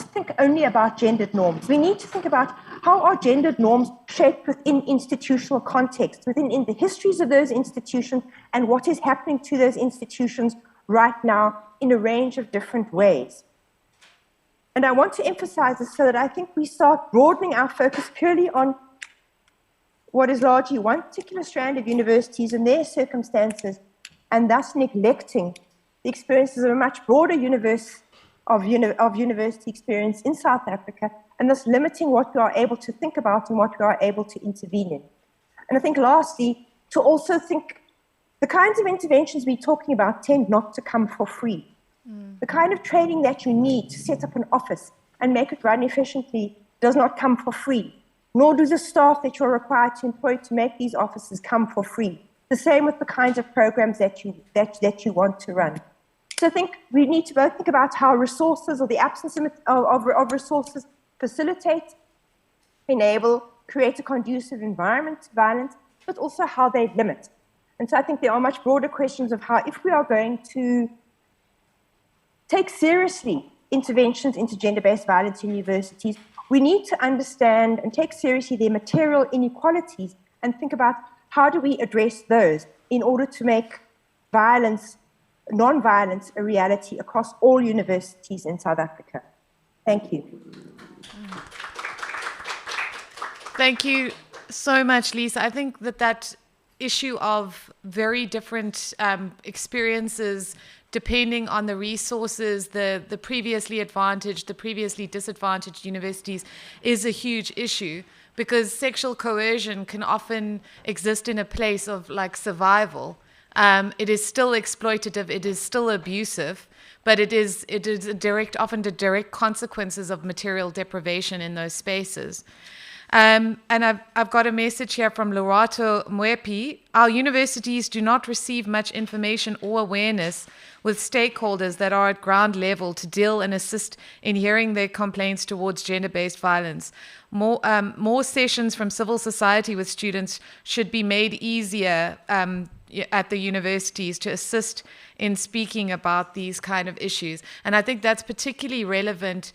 think only about gendered norms. We need to think about how are gendered norms shaped within institutional context, within the histories of those institutions, and what is happening to those institutions right now in a range of different ways. And I want to emphasize this so that I think we start broadening our focus purely on what is largely one particular strand of universities and their circumstances, and thus neglecting the experiences of a much broader universe of university experience in South Africa, and thus limiting what we are able to think about and what we are able to intervene in. And I think lastly, to also think the kinds of interventions we're talking about tend not to come for free. The kind of training that you need to set up an office and make it run efficiently does not come for free, nor do the staff that you're required to employ to make these offices come for free. The same with the kinds of programs that you want to run. So I think we need to both think about how resources or the absence of resources facilitate, enable, create a conducive environment to violence, but also how they limit. And so I think there are much broader questions of how, if we are going to take seriously interventions into gender-based violence in universities, we need to understand and take seriously their material inequalities and think about how do we address those in order to make non-violence a reality across all universities in South Africa. Thank you. Thank you so much, Lisa. I think that issue of very different experiences depending on the resources, the previously advantaged, the previously disadvantaged universities is a huge issue, because sexual coercion can often exist in a place of like survival. It is still exploitative, it is still abusive, but it is often the direct consequences of material deprivation in those spaces. And I've got a message here from Lorato Mwepi. Our universities do not receive much information or awareness with stakeholders that are at ground level to deal and assist in hearing their complaints towards gender-based violence. More sessions from civil society with students should be made easier at the universities to assist in speaking about these kind of issues. And I think that's particularly relevant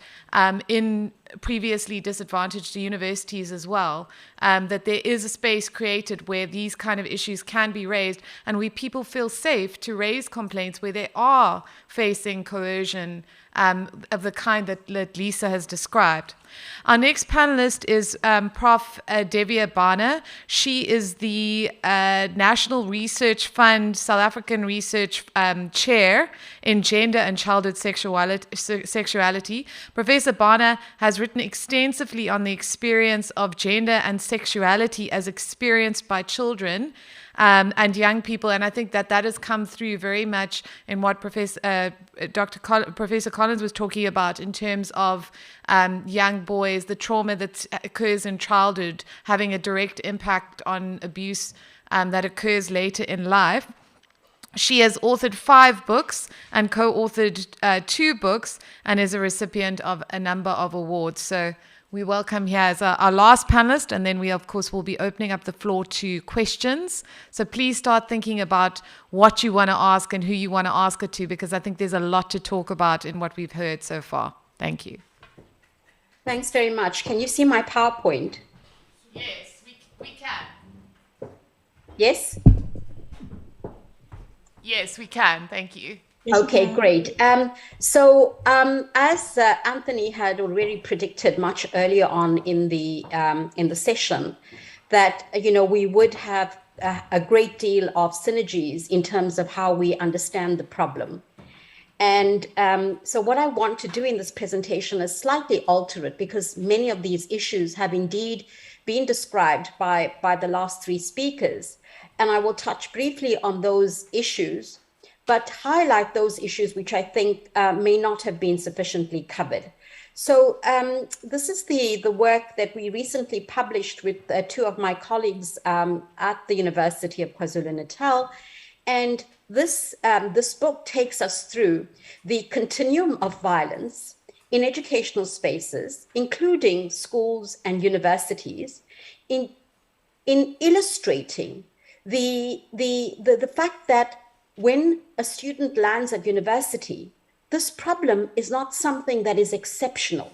in previously disadvantaged universities as well, that there is a space created where these kind of issues can be raised and where people feel safe to raise complaints where they are facing coercion of the kind that Lisa has described. Our next panelist is Prof. Devia Bana. She is the National Research Fund South African Research Chair in Gender and Childhood Sexuality. Professor Bana has written extensively on the experience of gender and sexuality as experienced by children and young people, and I think that has come through very much in what Professor Collins was talking about in terms of young boys, the trauma that occurs in childhood having a direct impact on abuse that occurs later in life. She has authored 5 books and co-authored 2 books and is a recipient of a number of awards. So we welcome here as our last panelist, and then we, of course, will be opening up the floor to questions. So please start thinking about what you want to ask and who you want to ask it to, because I think there's a lot to talk about in what we've heard so far. Thank you. Thanks very much. Can you see my PowerPoint? Yes, we can. Yes? Yes, we can. Thank you. Okay, great. As Anthony had already predicted much earlier on in the session, that we would have a great deal of synergies in terms of how we understand the problem. And so what I want to do in this presentation is slightly alter it, because many of these issues have indeed been described by the last three speakers. And I will touch briefly on those issues, but highlight those issues which I think may not have been sufficiently covered. So this is the work that we recently published with two of my colleagues at the University of KwaZulu-Natal. And this book takes us through the continuum of violence in educational spaces, including schools and universities, in illustrating the fact that when a student lands at university, this problem is not something that is exceptional,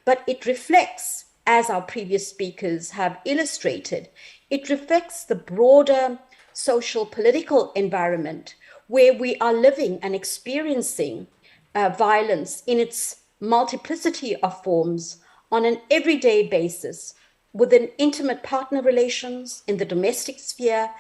but it reflects, as our previous speakers have illustrated, it reflects the broader social political environment where we are living and experiencing violence in its multiplicity of forms on an everyday basis, within intimate partner relations, in the domestic sphere,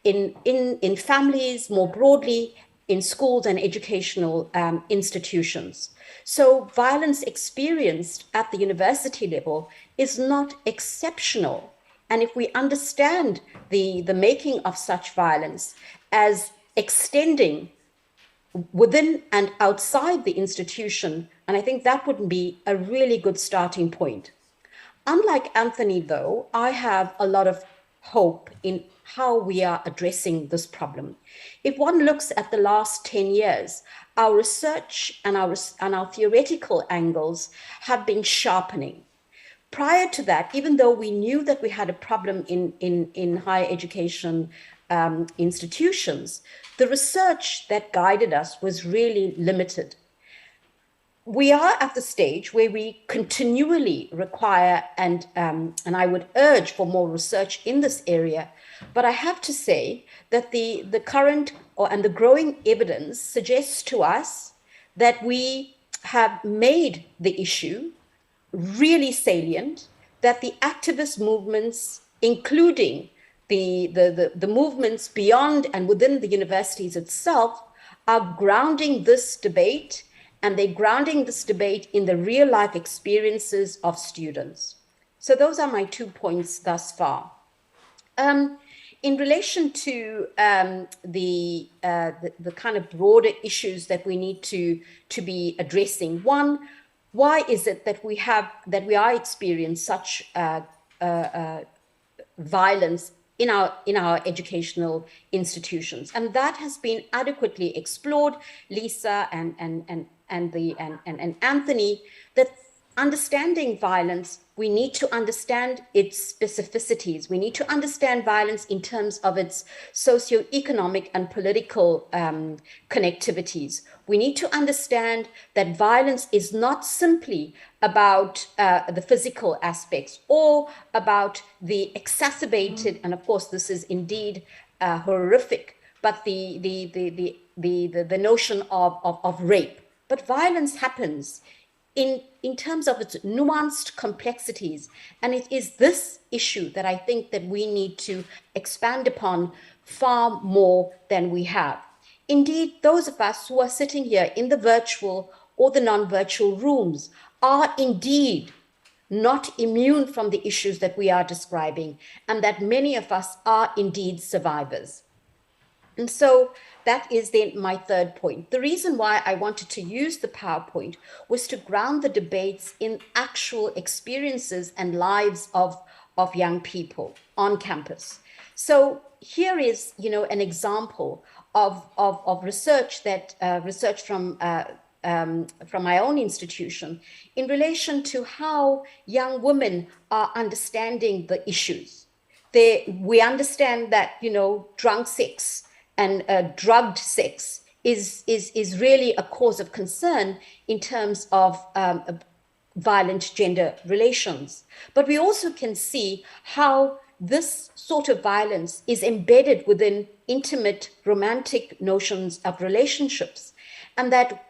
in families more broadly, in schools and educational institutions. So violence experienced at the university level is not exceptional. And if we understand the making of such violence as extending within and outside the institution, and I think that would be a really good starting point. Unlike Anthony, though, I have a lot of hope in how we are addressing this problem. If one looks at the last 10 years, our research and our theoretical angles have been sharpening. Prior to that, even though we knew that we had a problem in higher education institutions, the research that guided us was really limited. We are at the stage where we continually require, and I would urge for more research in this area, but I have to say that the current and the growing evidence suggests to us that we have made the issue really salient, that the activist movements, including the movements beyond and within the universities itself, are grounding this debate, and they're grounding this debate in the real life experiences of students. So those are my 2 points thus far. In relation to the kind of broader issues that we need to be addressing, one, why is it that we are experiencing such violence in our educational institutions? And that has been adequately explored, Lisa and Anthony, that understanding violence, we need to understand its specificities. We need to understand violence in terms of its socioeconomic and political connectivities. We need to understand that violence is not simply about the physical aspects or about the exacerbated, and of course this is indeed horrific, but the notion of rape. But violence happens in terms of its nuanced complexities. And it is this issue that I think that we need to expand upon far more than we have. Indeed, those of us who are sitting here in the virtual or the non-virtual rooms are indeed not immune from the issues that we are describing, and that many of us are indeed survivors. And so that is then my third point. The reason why I wanted to use the PowerPoint was to ground the debates in actual experiences and lives of young people on campus. So here is, an example of research research from my own institution in relation to how young women are understanding the issues. We understand that, drunk sex and drugged sex is really a cause of concern in terms of violent gender relations. But we also can see how this sort of violence is embedded within intimate romantic notions of relationships, and that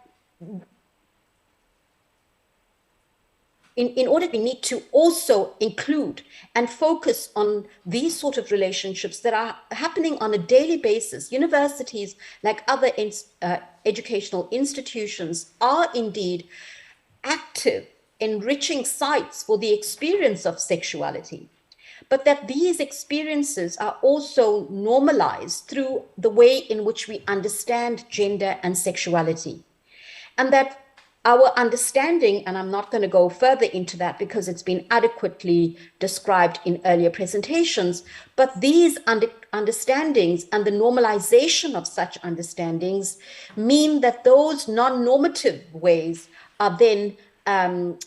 in order, we need to also include and focus on these sort of relationships that are happening on a daily basis. Universities, like other educational institutions, are indeed active, enriching sites for the experience of sexuality, but that these experiences are also normalized through the way in which we understand gender and sexuality. And that our understanding, and I'm not going to go further into that because it's been adequately described in earlier presentations, but these understandings and the normalization of such understandings mean that those non-normative ways are then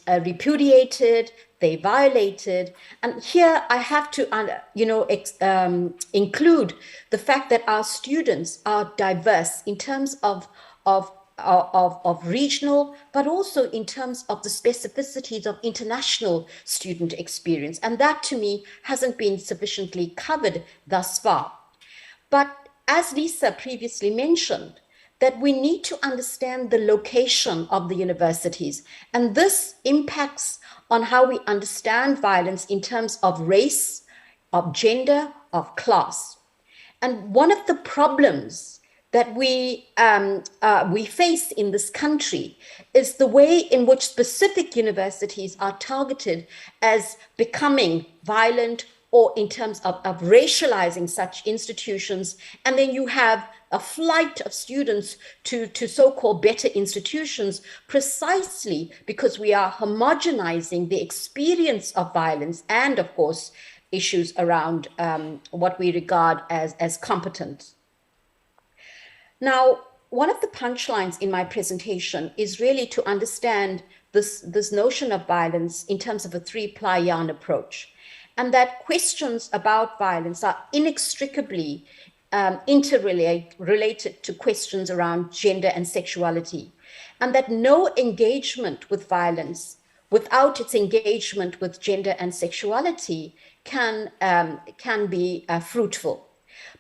repudiated, they violated. And here I have to, include the fact that our students are diverse in terms of regional, but also in terms of the specificities of international student experience. And that, to me, hasn't been sufficiently covered thus far. But as Lisa previously mentioned, that we need to understand the location of the universities. And this impacts on how we understand violence in terms of race, of gender, of class. And one of the problems that we face in this country is the way in which specific universities are targeted as becoming violent, or in terms of racializing such institutions. And then you have a flight of students to so-called better institutions, precisely because we are homogenizing the experience of violence and, of course, issues around what we regard as competence. Now, one of the punchlines in my presentation is really to understand this notion of violence in terms of a three-ply yarn approach, and that questions about violence are inextricably interrelated to questions around gender and sexuality, and that no engagement with violence without its engagement with gender and sexuality can be fruitful,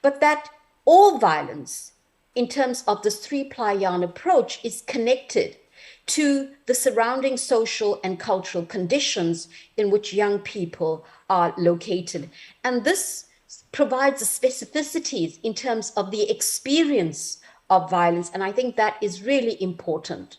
but that all violence in terms of this three-ply yarn approach is connected to the surrounding social and cultural conditions in which young people are located. And this provides the specificities in terms of the experience of violence. And I think that is really important.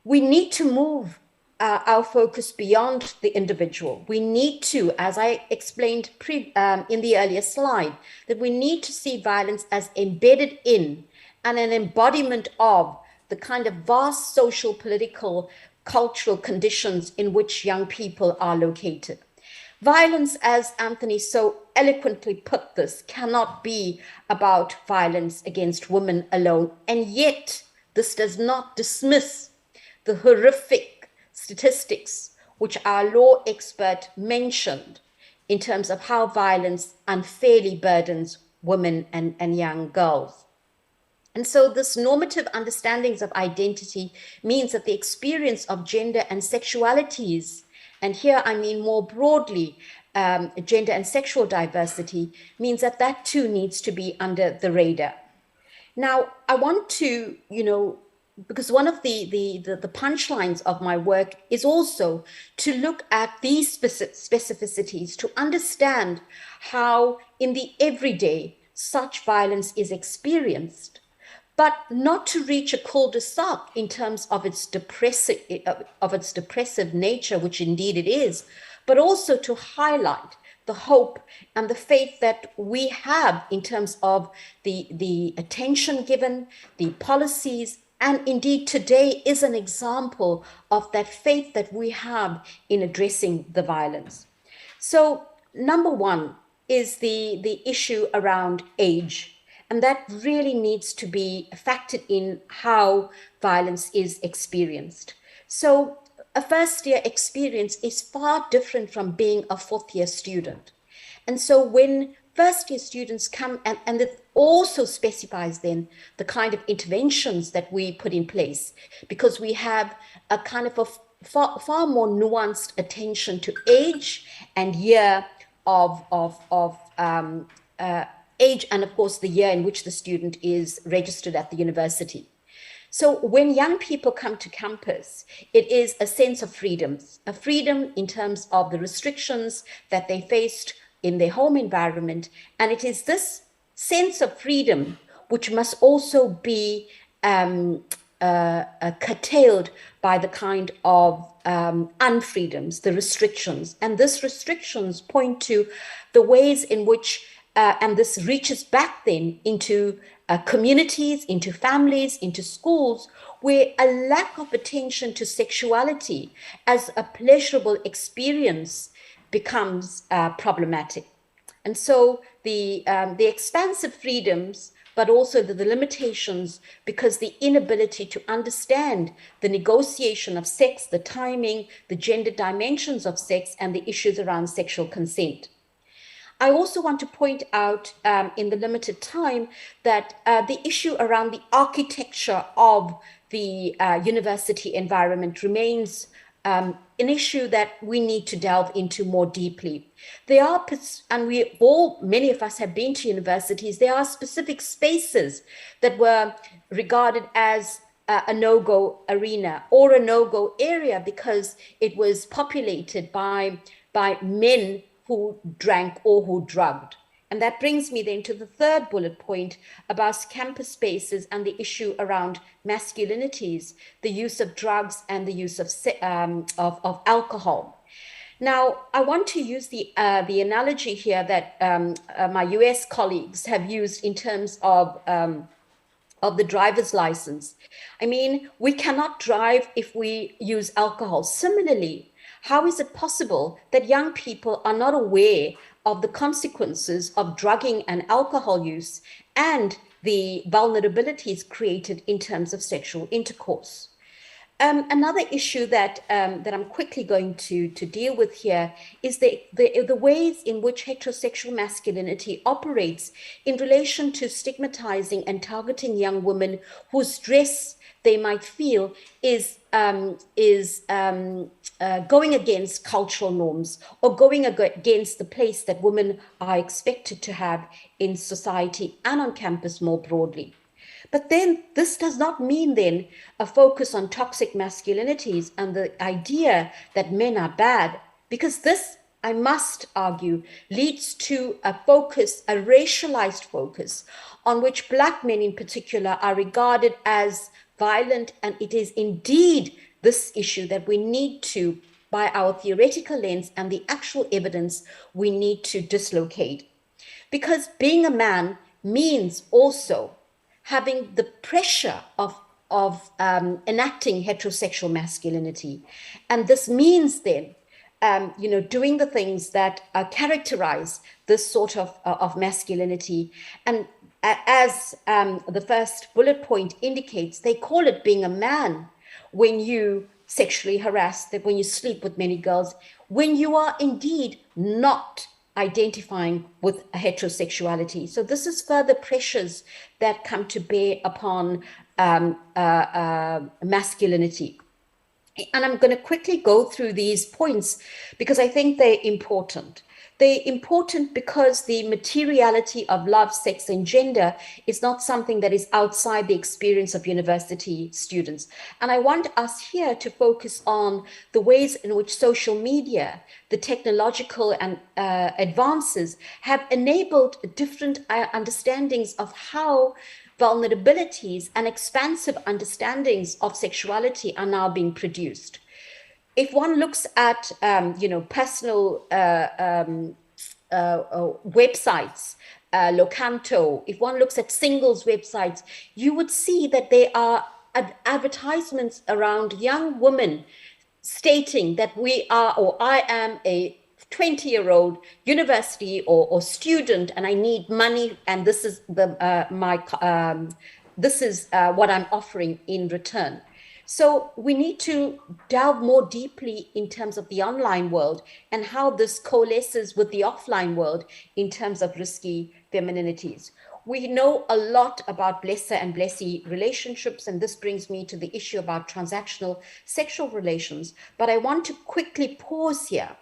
We need to move our focus beyond the individual. We need to, as I explained in the earlier slide, that we need to see violence as embedded in and an embodiment of the kind of vast social, political, cultural conditions in which young people are located. Violence, as Anthony so eloquently put this, cannot be about violence against women alone. And yet, this does not dismiss the horrific statistics which our law expert mentioned in terms of how violence unfairly burdens women and young girls. And so this normative understandings of identity means that the experience of gender and sexualities, and here I mean more broadly, gender and sexual diversity, means that that too needs to be under the radar. Now, I want to, because one of the punchlines of my work is also to look at these specificities, to understand how in the everyday such violence is experienced, but not to reach a cul-de-sac in terms of its depressive nature, which indeed it is, but also to highlight the hope and the faith that we have in terms of the attention given, the policies, and indeed today is an example of that faith that we have in addressing the violence. So number one is the issue around age. And that really needs to be factored in how violence is experienced. So a first-year experience is far different from being a fourth-year student. And so when first-year students come, and it also specifies then the kind of interventions that we put in place, because we have a kind of far more nuanced attention to age and year of age, and of course the year in which the student is registered at the university. So when young people come to campus, it is a sense of freedoms, a freedom in terms of the restrictions that they faced in their home environment. And it is this sense of freedom which must also be curtailed by the kind of unfreedoms, the restrictions. And these restrictions point to the ways in which, and this reaches back then into communities, into families, into schools, where a lack of attention to sexuality as a pleasurable experience becomes problematic. And so the expansive freedoms, but also the limitations, because the inability to understand the negotiation of sex, the timing, the gender dimensions of sex, and the issues around sexual consent. I also want to point out in the limited time that the issue around the architecture of the university environment remains an issue that we need to delve into more deeply. There are, and many of us have been to universities, there are specific spaces that were regarded as a no-go arena or a no-go area because it was populated by men who drank or who drugged. And that brings me then to the third bullet point about campus spaces and the issue around masculinities, the use of drugs and the use of alcohol. Now, I want to use the analogy here that my US colleagues have used in terms of the driver's license. I mean, we cannot drive if we use alcohol. Similarly, how is it possible that young people are not aware of the consequences of drugging and alcohol use and the vulnerabilities created in terms of sexual intercourse? Another issue that I'm quickly going to deal with here is the ways in which heterosexual masculinity operates in relation to stigmatizing and targeting young women whose dress they might feel is going against cultural norms or going against the place that women are expected to have in society and on campus more broadly. But then this does not mean then a focus on toxic masculinities and the idea that men are bad, because this, I must argue, leads to a focus, a racialized focus, on which Black men in particular are regarded as violent. And it is indeed this issue that we need to, by our theoretical lens and the actual evidence, we need to dislocate. Because being a man means also having the pressure of enacting heterosexual masculinity. And this means then, doing the things that characterize this sort of masculinity. And as the first bullet point indicates, they call it being a man when you sexually harass, that when you sleep with many girls, when you are indeed not identifying with heterosexuality. So this is further pressures that come to bear upon masculinity. And I'm going to quickly go through these points because I think they're important. They're important because the materiality of love, sex, and gender is not something that is outside the experience of university students. And I want us here to focus on the ways in which social media, the technological and advances have enabled different understandings of how vulnerabilities and expansive understandings of sexuality are now being produced. If one looks at, personal websites, Locanto, if one looks at singles websites, you would see that there are advertisements around young women stating that we are, or I am a 20-year-old university or student, and I need money, and this is what I'm offering in return. So we need to delve more deeply in terms of the online world and how this coalesces with the offline world in terms of risky femininities. We know a lot about blesser and blessee relationships, and this brings me to the issue about transactional sexual relations. But I want to quickly pause here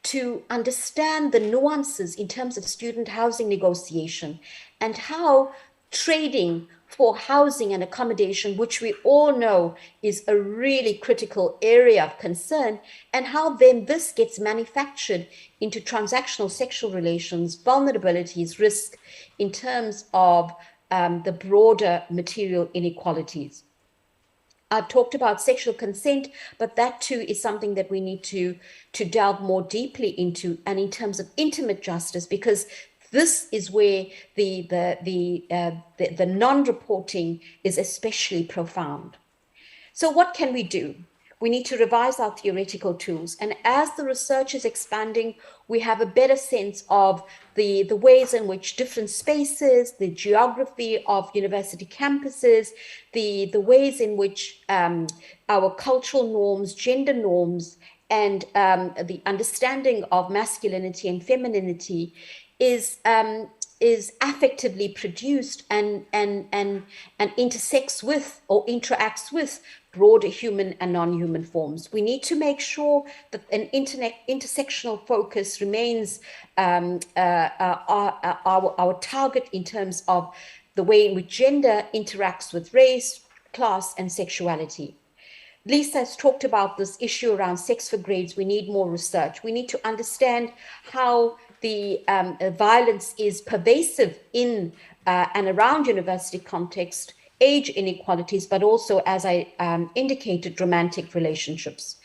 to understand the nuances in terms of student housing negotiation and how trading for housing and accommodation, which we all know is a really critical area of concern, and how then this gets manufactured into transactional sexual relations, vulnerabilities, risk in terms of the broader material inequalities. I've talked about sexual consent, but that too is something that we need to delve more deeply into, and in terms of intimate justice, because this is where the non-reporting is especially profound. So what can we do? We need to revise our theoretical tools. And as the research is expanding, we have a better sense of the ways in which different spaces, the geography of university campuses, the ways in which our cultural norms, gender norms, and the understanding of masculinity and femininity is affectively produced and intersects with or interacts with broader human and non-human forms. We need to make sure that an intersectional focus remains our target in terms of the way in which gender interacts with race, class, and sexuality. Lisa has talked about this issue around sex for grades. We need more research. We need to understand how the violence is pervasive in and around university context, age inequalities, but also, as I indicated, romantic relationships.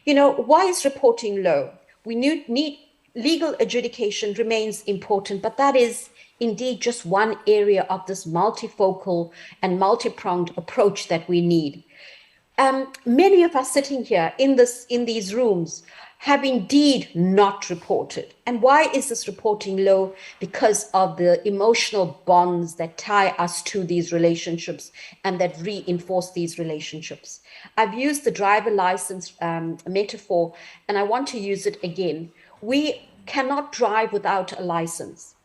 You know, why is reporting low? We need legal adjudication remains important, but that is indeed just one area of this multifocal and multi-pronged approach that we need. Many of us sitting here in these rooms have indeed not reported. And why is this reporting low? Because of the emotional bonds that tie us to these relationships and that reinforce these relationships. I've used the driver license metaphor, and I want to use it again. We cannot drive without a license.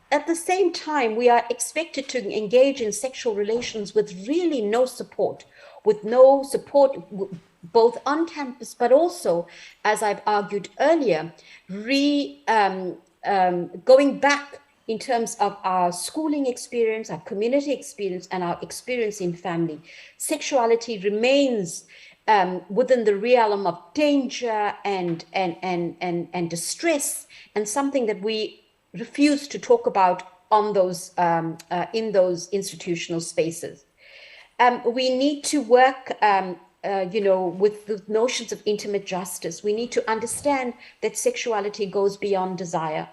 At the same time, we are expected to engage in sexual relations with really no support, both on campus, but also, as I've argued earlier, going back in terms of our schooling experience, our community experience, and our experience in family. Sexuality remains within the realm of danger and distress, and something that we refuse to talk about on those in those institutional spaces. We need to work with the notions of intimate justice. We need to understand that sexuality goes beyond desire.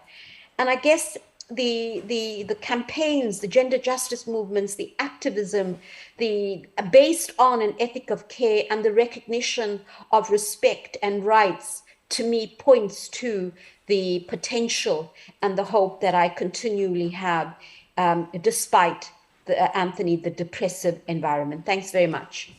And I guess the campaigns, the gender justice movements, the activism, based on an ethic of care and the recognition of respect and rights, to me points to the potential and the hope that I continually have, despite Anthony, the depressive environment. Thanks very much.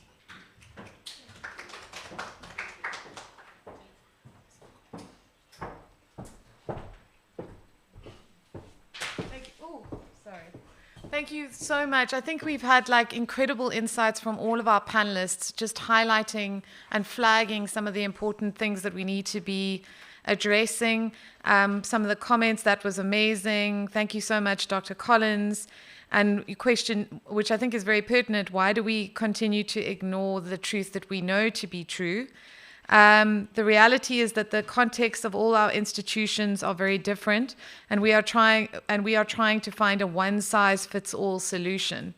Thank you so much. I think we've had incredible insights from all of our panelists, just highlighting and flagging some of the important things that we need to be addressing. Some of the comments, that was amazing. Thank you so much, Dr. Collins. And your question, which I think is very pertinent, why do we continue to ignore the truth that we know to be true? The reality is that the context of all our institutions are very different, and we are trying to find a one-size-fits-all solution.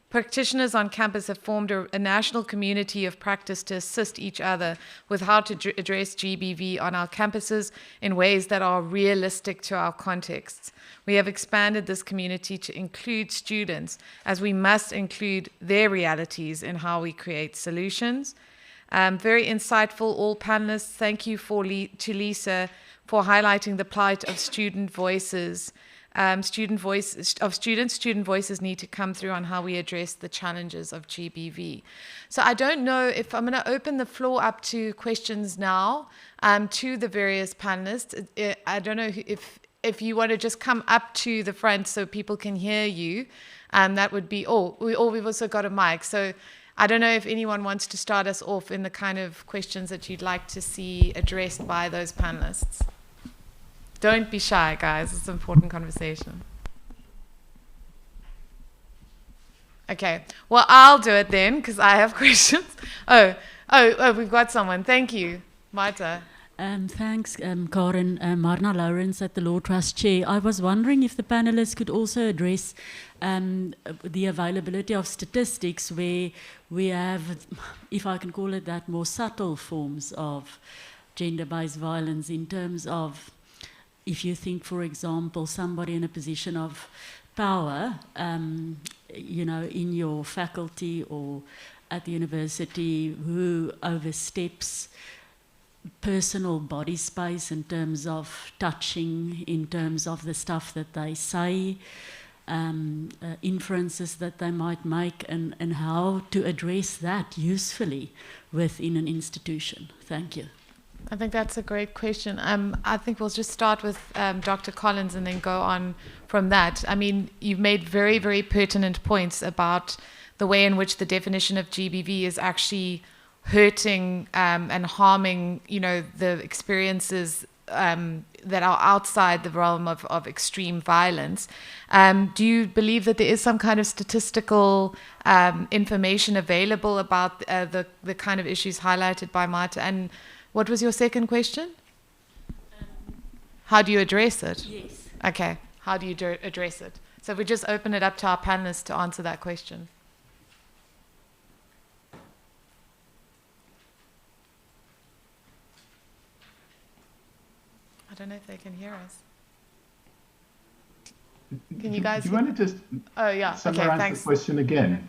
Practitioners on campus have formed a national community of practice to assist each other with how to address GBV on our campuses in ways that are realistic to our contexts. We have expanded this community to include students, as we must include their realities in how we create solutions. Very insightful, all panelists. Thank you to Lisa for highlighting the plight of student voices student voices need to come through on how we address the challenges of GBV. So I don't know if I'm going to open the floor up to questions now to the various panelists. I don't know if you want to just come up to the front so people can hear you. That would be all. We've also got a mic. So I don't know if anyone wants to start us off in the kind of questions that you'd like to see addressed by those panelists. Don't be shy, guys. It's an important conversation. Okay. Well, I'll do it then because I have questions. Oh, we've got someone. Thank you, Marta. Thanks, Karen. Marna Lawrence at the Law Trust Chair. I was wondering if the panelists could also address the availability of statistics where we have, if I can call it that, more subtle forms of gender-based violence in terms of, if you think, for example, somebody in a position of power, in your faculty or at the university who oversteps personal body space in terms of touching, in terms of the stuff that they say, inferences that they might make, and how to address that usefully within an institution. Thank you. I think that's a great question. I think we'll just start with Dr. Collins and then go on from that. I mean, you've made very, very pertinent points about the way in which the definition of GBV is actually hurting and harming, the experiences that are outside the realm of extreme violence. Do you believe that there is some kind of statistical information available about the kind of issues highlighted by Marta? And what was your second question? How do you address it? Yes. Okay. How do you address it? So we just open it up to our panelists to answer that question. I don't know if they can hear us. Can you guys? Do you want to just summarize the question again?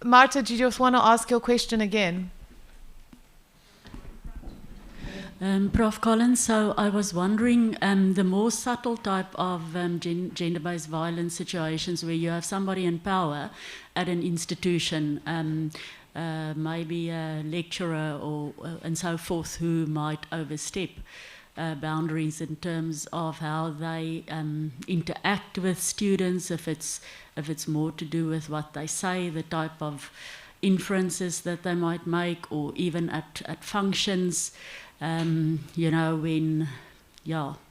Marta, do you just want to ask your question again? Prof. Collins, so I was wondering, the more subtle type of gender-based violence situations where you have somebody in power at an institution, maybe a lecturer or and so forth, who might overstep boundaries in terms of how they interact with students, if it's more to do with what they say, the type of inferences that they might make, or even at functions. When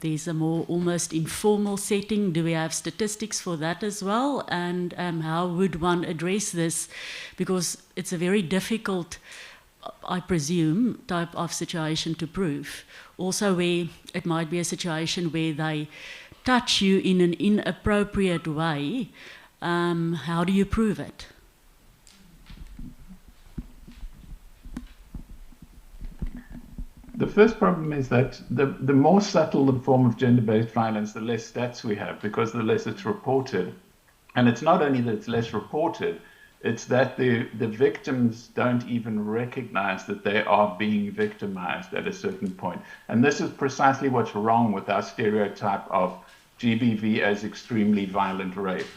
there's a more almost informal setting, do we have statistics for that as well? And how would one address this? Because it's a very difficult, I presume, type of situation to prove. Also where it might be a situation where they touch you in an inappropriate way. How do you prove it? The first problem is that the more subtle the form of gender-based violence, the less stats we have, because the less it's reported. And it's not only that it's less reported, it's that the victims don't even recognize that they are being victimized at a certain point. And this is precisely what's wrong with our stereotype of GBV as extremely violent rape.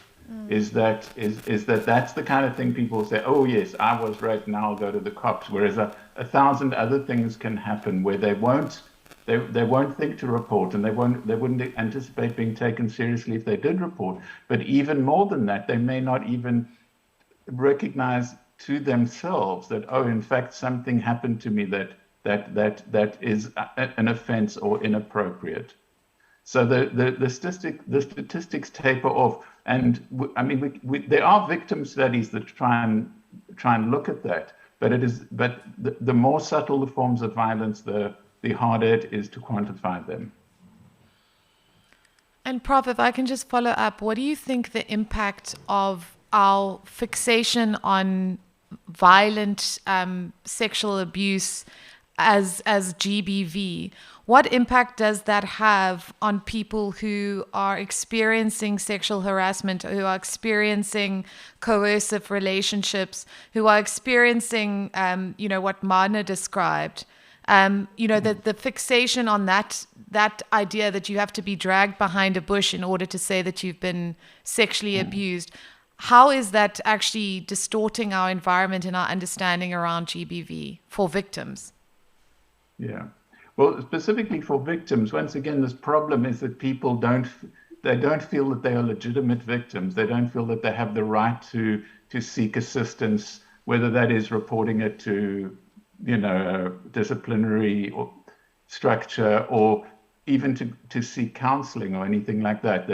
Is that that's the kind of thing people say, oh yes, I was raped, now I'll go to the cops, whereas a thousand other things can happen where they won't think to report, and they wouldn't anticipate being taken seriously if they did report. But even more than that, they may not even recognize to themselves that, oh, in fact, something happened to me that is an offense or inappropriate. So the statistics taper off, and there are victim studies that try and look at that, but the more subtle the forms of violence, the harder it is to quantify them. And Prof, if I can just follow up, what do you think the impact of our fixation on violent sexual abuse as GBV, what impact does that have on people who are experiencing sexual harassment, who are experiencing coercive relationships, who are experiencing, what Marna described? The fixation on that idea that you have to be dragged behind a bush in order to say that you've been sexually abused. How is that actually distorting our environment and our understanding around GBV for victims? Yeah. Well, specifically for victims, once again, this problem is that people don't feel that they are legitimate victims. They don't feel that they have the right to seek assistance, whether that is reporting it to, a disciplinary or structure, or even to seek counseling or anything like that.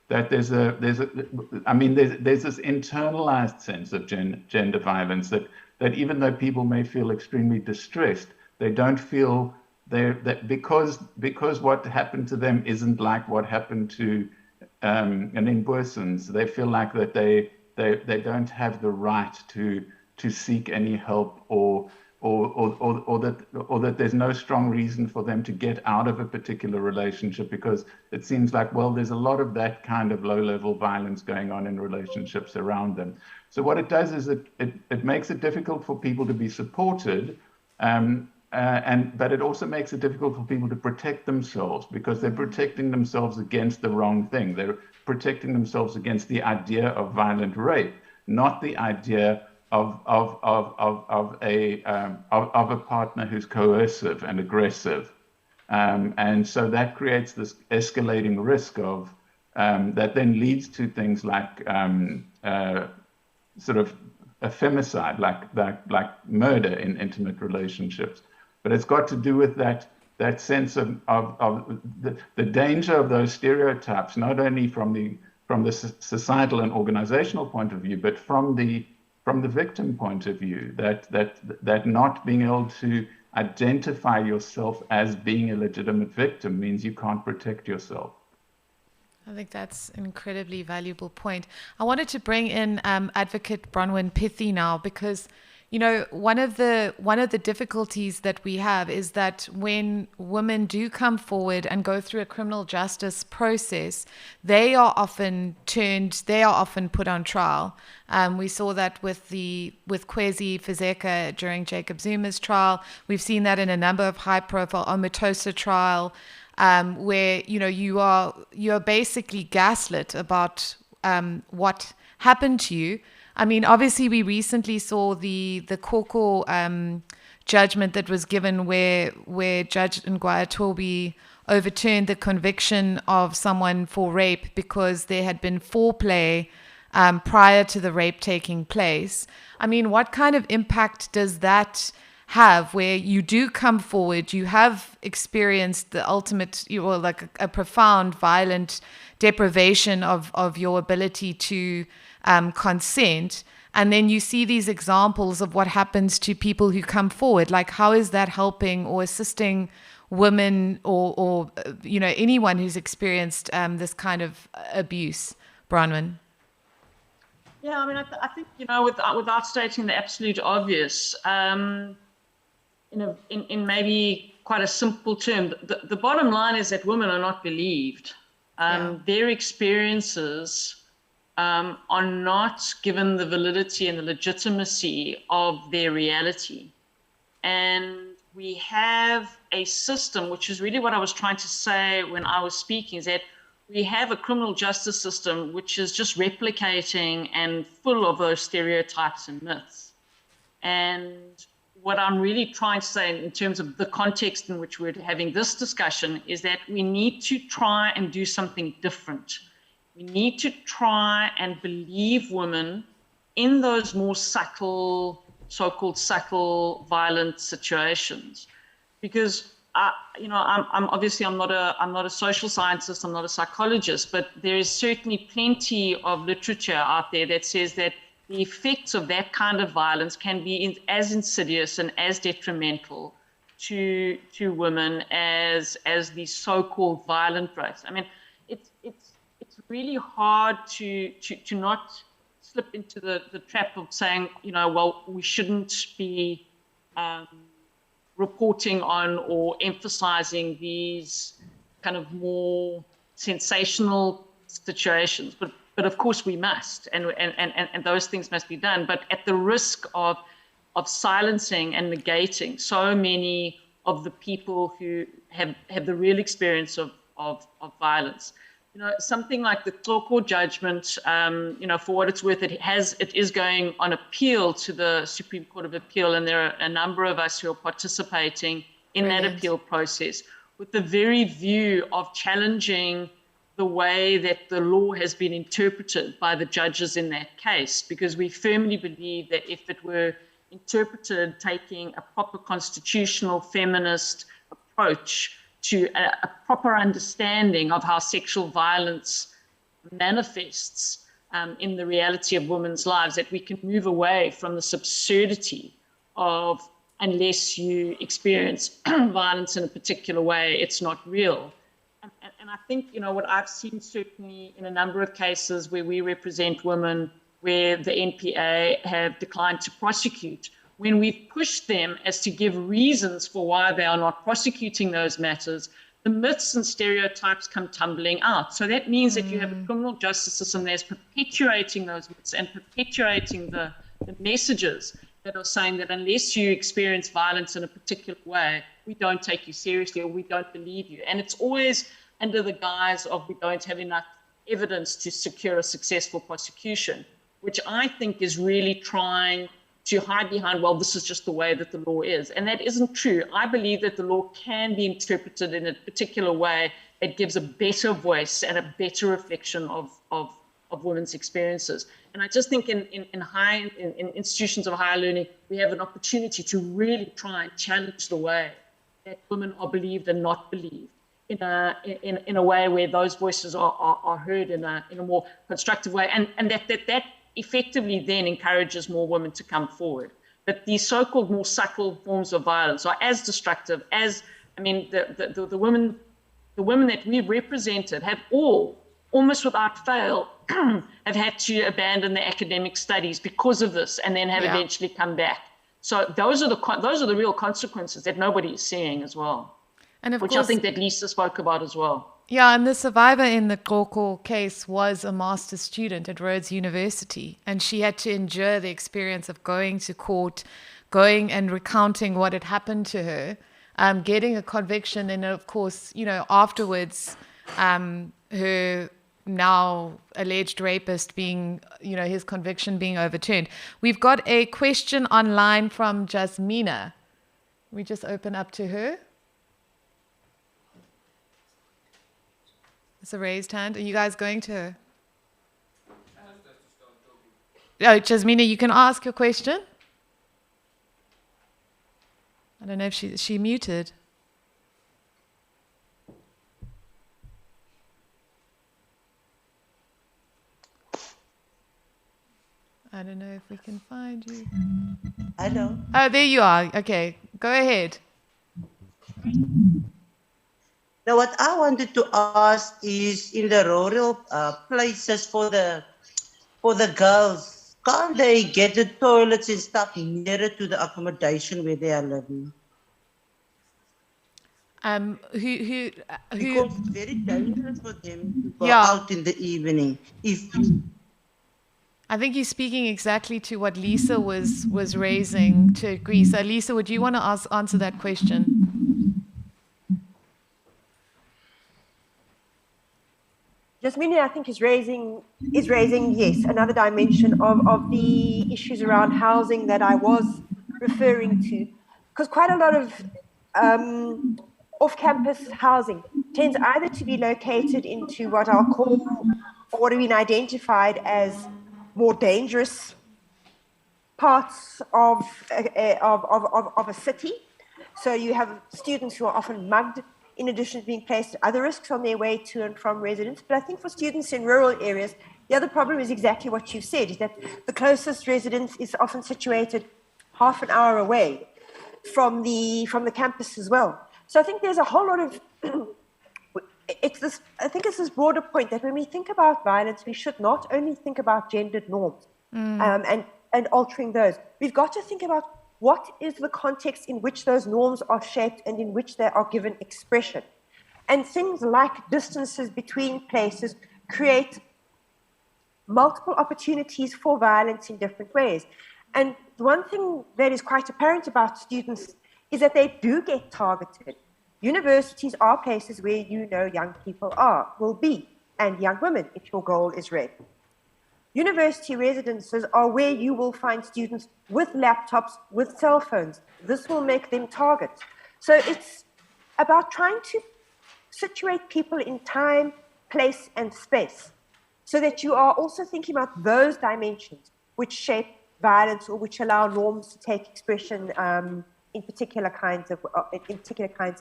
That there's this internalized sense of gender violence that even though people may feel extremely distressed, they don't feel that because what happened to them isn't like what happened to an in-persons. They feel like that they don't have the right to seek any help, or that there's no strong reason for them to get out of a particular relationship, because it seems like, well, there's a lot of that kind of low-level violence going on in relationships around them. So what it does is it makes it difficult for people to be supported, but it also makes it difficult for people to protect themselves, because they're protecting themselves against the wrong thing. They're protecting themselves against the idea of violent rape, not the idea of a partner who's coercive and aggressive, and so that creates this escalating risk of that then leads to things like sort of a femicide, like murder in intimate relationships. But it's got to do with that sense of the danger of those stereotypes, not only from the societal and organizational point of view, but from the victim point of view, that not being able to identify yourself as being a legitimate victim means you can't protect yourself. I think that's an incredibly valuable point. I wanted to bring in Advocate Bronwyn Pithy now, because one of the difficulties that we have is that when women do come forward and go through a criminal justice process, they are often put on trial. We saw that with Kwezi Fezeka during Jacob Zuma's trial. We've seen that in a number of high-profile Omotosa trial, where you are basically gaslit about what happened to you. I mean, obviously, we recently saw the Koko judgment that was given where Judge Ngwaya overturned the conviction of someone for rape because there had been foreplay prior to the rape taking place. I mean, what kind of impact does that have, where you do come forward, you have experienced the ultimate, or like a profound violent deprivation of your ability to consent, and then you see these examples of what happens to people who come forward? Like, how is that helping or assisting women or anyone who's experienced this kind of abuse? Bronwyn? Yeah, I mean, I think without stating the absolute obvious, in maybe quite a simple term, the bottom line is that women are not believed. Their experiences are not given the validity and the legitimacy of their reality. And we have a system, which is really what I was trying to say when I was speaking, is that we have a criminal justice system which is just replicating and full of those stereotypes and myths. And what I'm really trying to say in terms of the context in which we're having this discussion is that we need to try and do something different. We need to try and believe women in those more subtle, so-called subtle violent situations, because I'm not a social scientist, I'm not a psychologist, but there is certainly plenty of literature out there that says that the effects of that kind of violence can be as insidious and as detrimental to women as these so-called violent rapes. I mean, it's really hard to not slip into the trap of saying, well, we shouldn't be reporting on or emphasizing these kind of more sensational situations. But of course we must, and those things must be done, but at the risk of silencing and negating so many of the people who have the real experience of violence. You know, something like the Xoko judgment, you know, for what it's worth, it is going on appeal to the Supreme Court of Appeal, and there are a number of us who are participating in that appeal process with the very view of challenging the way that the law has been interpreted by the judges in that case, because we firmly believe that if it were interpreted taking a proper constitutional feminist approach to a proper understanding of how sexual violence manifests in the reality of women's lives, that we can move away from this absurdity of unless you experience violence in a particular way, it's not real. And I think, you know, what I've seen certainly in a number of cases where we represent women, where the NPA have declined to prosecute, when we've pushed them as to give reasons for why they are not prosecuting those matters, the myths and stereotypes come tumbling out. So that means that you have a criminal justice system that's perpetuating those myths and perpetuating the messages that are saying that unless you experience violence in a particular way, we don't take you seriously or we don't believe you. And it's always under the guise of we don't have enough evidence to secure a successful prosecution, which I think is really trying to hide behind, well, this is just the way that the law is. And that isn't true. I believe that the law can be interpreted in a particular way that gives a better voice and a better reflection of women's experiences. And I just think in institutions of higher learning, we have an opportunity to really try and challenge the way that women are believed and not believed in a way where those voices are heard in a more constructive way, and that effectively then encourages more women to come forward. But these so-called more subtle forms of violence are as destructive as, I mean, the women that we've represented have almost without fail, have had to abandon their academic studies because of this, and then have eventually come back. So those are the real consequences that nobody is seeing as well, and which I think that Lisa spoke about as well. Yeah, and the survivor in the Xoko case was a master's student at Rhodes University, and she had to endure the experience of going to court, going and recounting what had happened to her, getting a conviction, and of course, you know, afterwards, her now alleged rapist being, you know, his conviction being overturned. We've got a question online from Jasmina. We just open up to her. It's a raised hand. Are you guys going to her? Oh, Jasmina, you can ask your question. I don't know if she muted. I don't know if we can find you. Hello. Oh, there you are. Okay, go ahead. Now, what I wanted to ask is, in the rural places for the girls, can't they get the toilets and stuff nearer to the accommodation where they are living? Who? Because it's very dangerous for them to go out in the evening. I think you're speaking exactly to what Lisa was raising to agree. So, Lisa, would you want to answer that question? Jasmine, I think is raising yes, another dimension of the issues around housing that I was referring to, because quite a lot of off-campus housing tends either to be located into what I'll call, or what have been identified as, more dangerous parts of a city. So you have students who are often mugged, in addition to being placed at other risks on their way to and from residence. But I think for students in rural areas, the other problem is exactly what you've said, is that the closest residence is often situated half an hour away from the campus as well. So I think there's a whole lot of, it's this broader point that when we think about violence, we should not only think about gendered norms and altering those. We've got to think about what is the context in which those norms are shaped and in which they are given expression. And things like distances between places create multiple opportunities for violence in different ways. And one thing that is quite apparent about students is that they do get targeted. Universities are places where you know young people will be, and young women, if your goal is rape. University residences are where you will find students with laptops, with cell phones. This will make them targets. So it's about trying to situate people in time, place, and space so that you are also thinking about those dimensions which shape violence or which allow norms to take expression in particular kinds of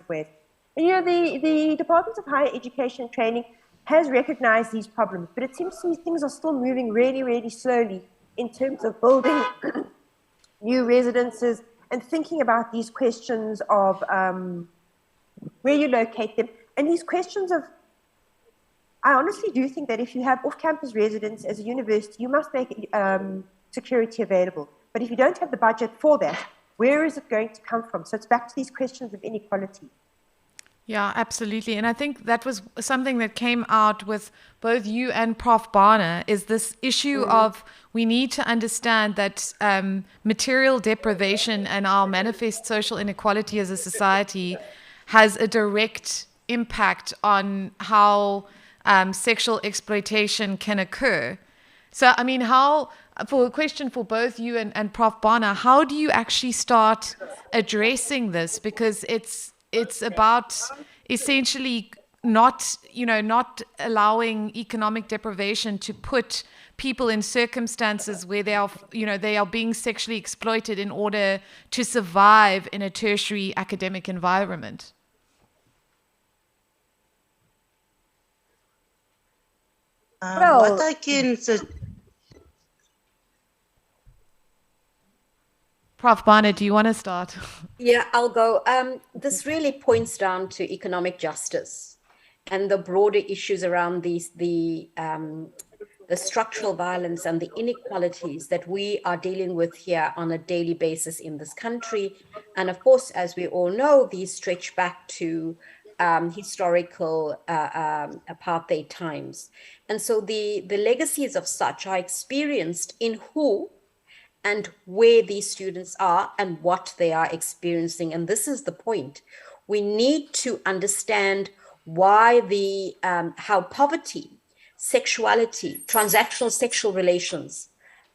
ways. And the Department of Higher Education and Training has recognized these problems, but it seems to me things are still moving really, really slowly in terms of building new residences and thinking about these questions of where you locate them. And these questions of, I honestly do think that if you have off-campus residents as a university, you must make security available. But if you don't have the budget for that, where is it going to come from? So it's back to these questions of inequality. Yeah, absolutely. And I think that was something that came out with both you and Prof. Barner, is this issue of we need to understand that material deprivation and our manifest social inequality as a society has a direct impact on how sexual exploitation can occur. So, I mean, for a question for both you and Prof. Barner, how do you actually start addressing this? Because it's about essentially not allowing economic deprivation to put people in circumstances where they are being sexually exploited in order to survive in a tertiary academic environment. What I can Prof. Barner, do you want to start? Yeah, I'll go. This really points down to economic justice and the broader issues around the structural violence and the inequalities that we are dealing with here on a daily basis in this country. And of course, as we all know, these stretch back to historical apartheid times. And so the legacies of such are experienced in who and where these students are and what they are experiencing. And this is the point. We need to understand why how poverty, sexuality, transactional sexual relations,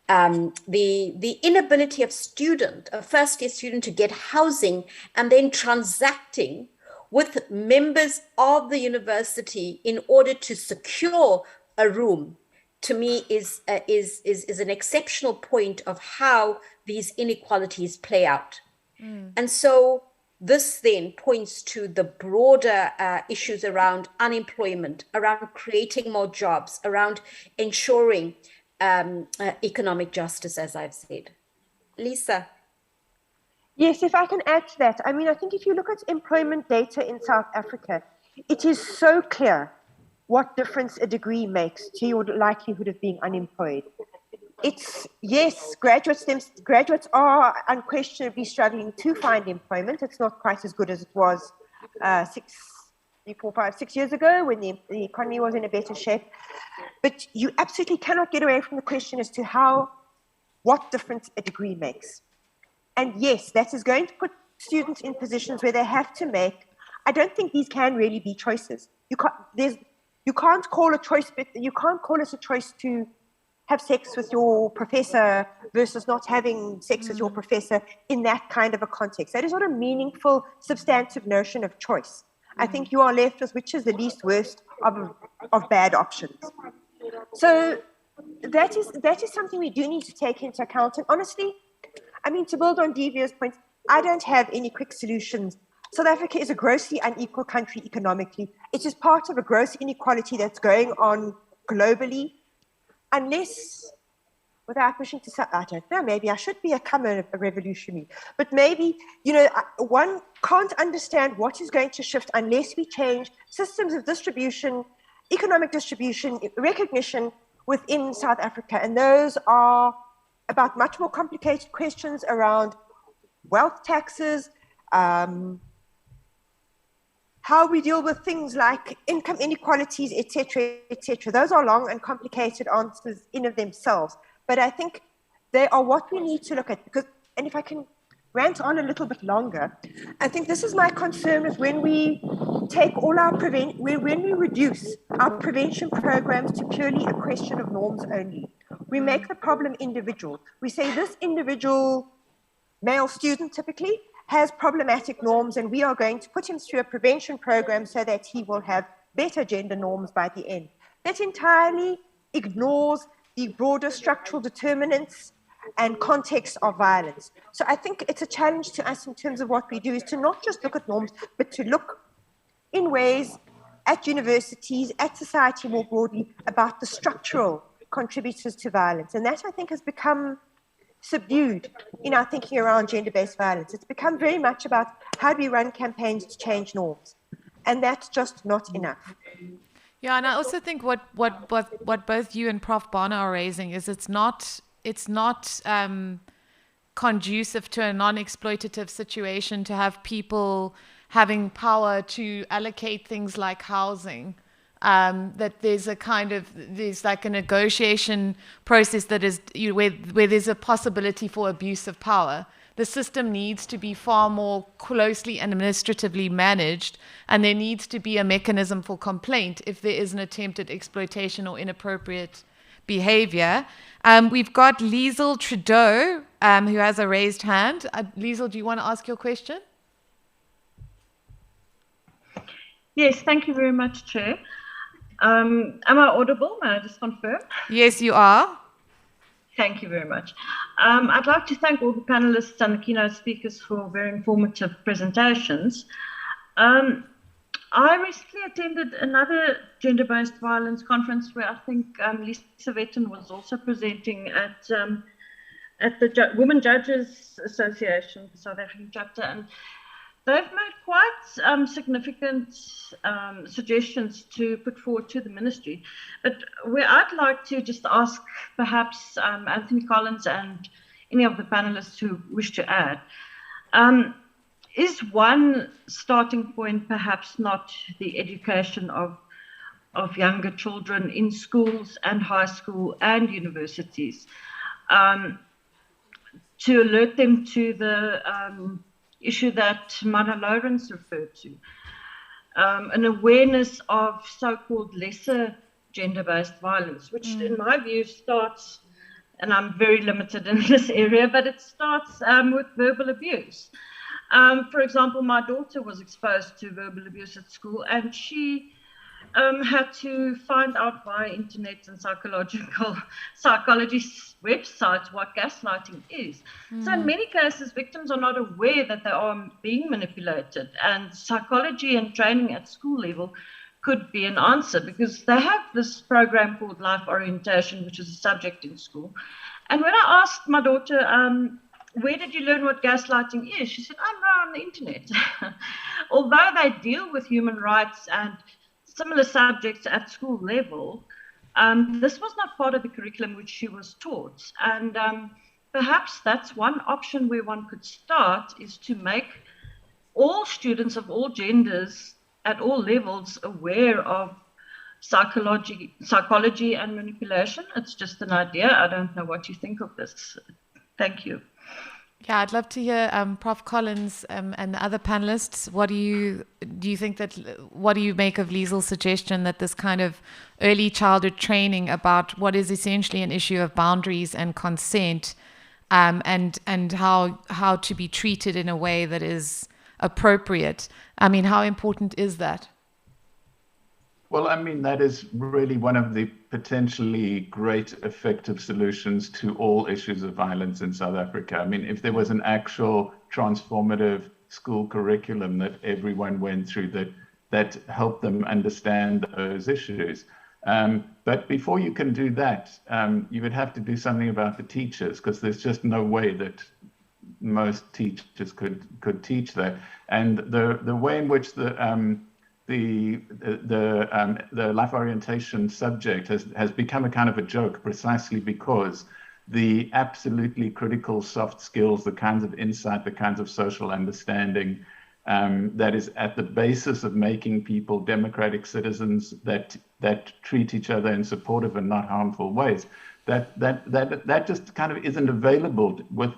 the inability of a first-year student to get housing and then transacting with members of the university in order to secure a room, to me is an exceptional point of how these inequalities play out. And so this then points to the broader issues around unemployment, around creating more jobs, around ensuring economic justice, as I've said. Lisa. Yes, if I can add to that. I mean, I think if you look at employment data in South Africa, it is so clear what difference a degree makes to your likelihood of being unemployed. Yes, graduates are unquestionably struggling to find employment. It's not quite as good as it was 6 years ago when the economy was in a better shape. But you absolutely cannot get away from the question as to what difference a degree makes. And yes, that is going to put students in positions where they have to make. I don't think these can really be choices. You can't call a choice, but you can't call it a choice to have sex with your professor versus not having sex with your professor in that kind of a context. That is not a meaningful, substantive notion of choice. I think you are left with which is the least worst of bad options. So that is something we do need to take into account. And honestly, I mean, to build on Divya's point, I don't have any quick solutions. South Africa is a grossly unequal country economically. It is part of a gross inequality that's going on globally. Unless, without wishing to say, I don't know, maybe I should become a revolutionary. But maybe, one can't understand what is going to shift unless we change systems of distribution, economic distribution, recognition within South Africa. And those are about much more complicated questions around wealth taxes, how we deal with things like income inequalities, etc., etc. Those are long and complicated answers in of themselves. But I think they are what we need to look at. And if I can, rant on a little bit longer. I think this is my concern with when we take all our when we reduce our prevention programs to purely a question of norms only. We make the problem individual. We say this individual male student typically has problematic norms, and we are going to put him through a prevention program so that he will have better gender norms by the end. That entirely ignores the broader structural determinants and context of violence. So I think it's a challenge to us in terms of what we do is to not just look at norms, but to look in ways at universities, at society more broadly, about the structural contributors to violence. And that, I think, has become subdued in our thinking around gender-based violence. It's become very much about how do we run campaigns to change norms. And that's just not enough. Yeah, and I also think what both you and Prof. Barner are raising is it's not conducive to a non-exploitative situation to have people having power to allocate things like housing. That there's like a negotiation process that is where there's a possibility for abuse of power. The system needs to be far more closely administratively managed, and there needs to be a mechanism for complaint if there is an attempted exploitation or inappropriate behavior. We've got Liesl Trudeau, who has a raised hand. Liesl, do you want to ask your question? Yes, thank you very much, Chair. Am I audible? May I just confirm? Yes, you are. Thank you very much. I'd like to thank all the panelists and the keynote speakers for very informative presentations. I recently attended another gender-based violence conference where I think Lisa Vetten was also presenting at the Women Judges Association, the South African chapter, and they've made quite significant suggestions to put forward to the ministry. But where I'd like to just ask perhaps Anthony Collins and any of the panelists who wish to add, is one starting point perhaps not the education of younger children in schools and high school and universities, to alert them to the issue that Mana Lawrence referred to, an awareness of so-called lesser gender-based violence, which in my view starts, and I'm very limited in this area, but it starts with verbal abuse. For example, my daughter was exposed to verbal abuse at school, and she had to find out via internet and psychology websites what gaslighting is. So in many cases, victims are not aware that they are being manipulated, and psychology and training at school level could be an answer, because they have this program called life orientation, which is a subject in school. And when I asked my daughter, where did you learn what gaslighting is? She said, oh, no, on the internet. Although they deal with human rights and similar subjects at school level, this was not part of the curriculum which she was taught. And perhaps that's one option where one could start, is to make all students of all genders at all levels aware of psychology and manipulation. It's just an idea. I don't know what you think of this. Thank you. Yeah, I'd love to hear Prof. Collins and the other panelists. What do you make of Liesl's suggestion that this kind of early childhood training about what is essentially an issue of boundaries and consent, and how to be treated in a way that is appropriate? I mean, how important is that? Well, I mean, that is really one of the potentially great effective solutions to all issues of violence in South Africa. I mean, if there was an actual transformative school curriculum that everyone went through that helped them understand those issues. But before you can do that, you would have to do something about the teachers, because there's just no way that most teachers could teach that. And the way in which the life orientation subject has become a kind of a joke, precisely because the absolutely critical soft skills, the kinds of insight, the kinds of social understanding that is at the basis of making people democratic citizens that that treat each other in supportive and not harmful ways. That just kind of isn't available with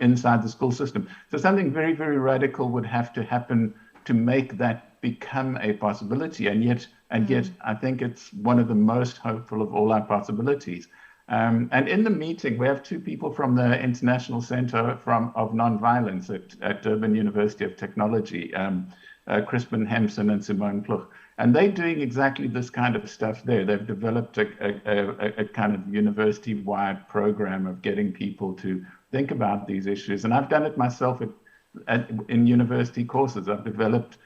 inside the school system. So something very, very radical would have to happen to make that become a possibility. And yet I think it's one of the most hopeful of all our possibilities. And in the meeting, we have two people from the International Center of Nonviolence at Durban University of Technology, Crispin Hempson and Simone Ploeg. And they're doing exactly this kind of stuff there. They've developed a kind of university-wide program of getting people to think about these issues. And I've done it myself in university courses. I've developed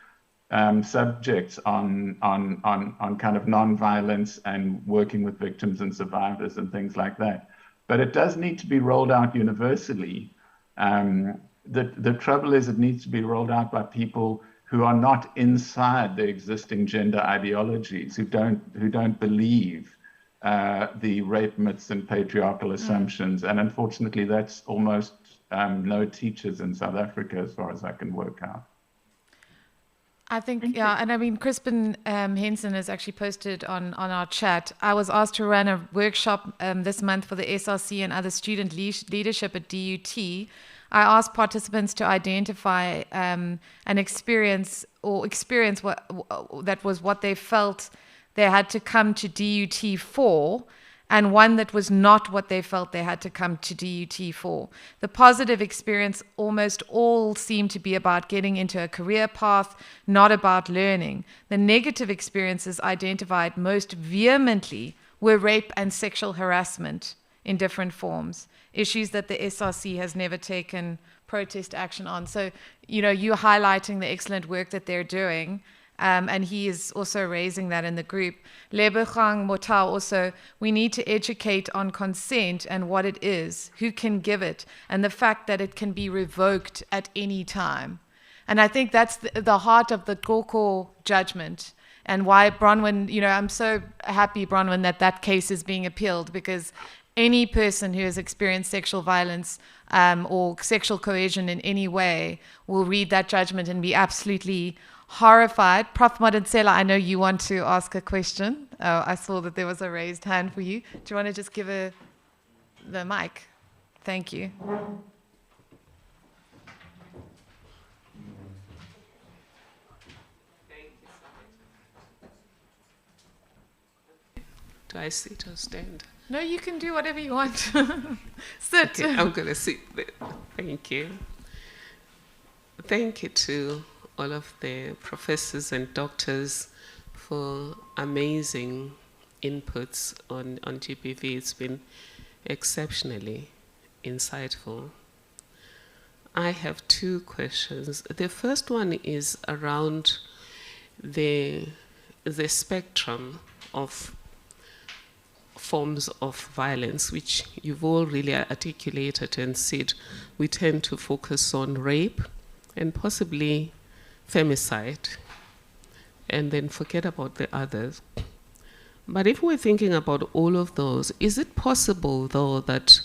subjects on kind of nonviolence and working with victims and survivors and things like that. But it does need to be rolled out universally. The trouble is it needs to be rolled out by people who are not inside the existing gender ideologies, who don't believe the rape myths and patriarchal assumptions. And unfortunately, that's almost no teachers in South Africa, as far as I can work out. I think, yeah, and I mean, Crispin Henson has actually posted on our chat. I was asked to run a workshop this month for the SRC and other student leadership at DUT. I asked participants to identify an experience what that was what they felt they had to come to DUT for, and one that was not what they felt they had to come to DUT for. The positive experience almost all seemed to be about getting into a career path, not about learning. The negative experiences identified most vehemently were rape and sexual harassment in different forms, issues that the SRC has never taken protest action on. So, you're highlighting the excellent work that they're doing. And he is also raising that in the group. Lebogang Motau also, we need to educate on consent and what it is, who can give it, and the fact that it can be revoked at any time. And I think that's the heart of the Koko judgment, and why Bronwyn, I'm so happy, Bronwyn, that case is being appealed, because any person who has experienced sexual violence or sexual coercion in any way will read that judgment and be absolutely horrified. Prof. Madansela, I know you want to ask a question. I saw that there was a raised hand for you. Do you want to just give the mic? Thank you. Do I sit or stand? No, you can do whatever you want. Sit. Okay, I'm going to sit there. Thank you. Thank you to all of the professors and doctors for amazing inputs on GBV. It's been exceptionally insightful. I have two questions. The first one is around the spectrum of forms of violence, which you've all really articulated and said we tend to focus on rape and possibly femicide, and then forget about the others. But if we're thinking about all of those, is it possible, though, that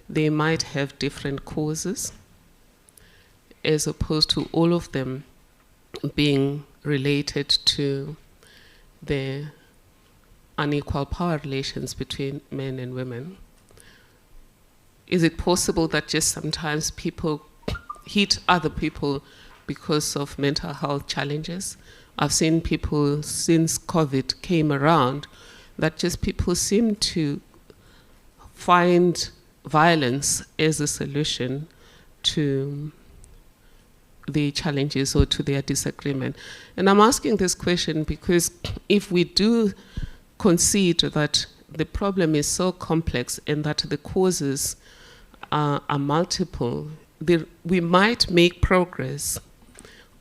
they might have different causes, as opposed to all of them being related to the unequal power relations between men and women? Is it possible that just sometimes people hit other people because of mental health challenges? I've seen people since COVID came around that just people seem to find violence as a solution to the challenges or to their disagreement. And I'm asking this question because if we do concede that the problem is so complex and that the causes are multiple, we might make progress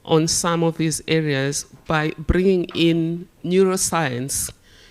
on some of these areas by bringing in neuroscience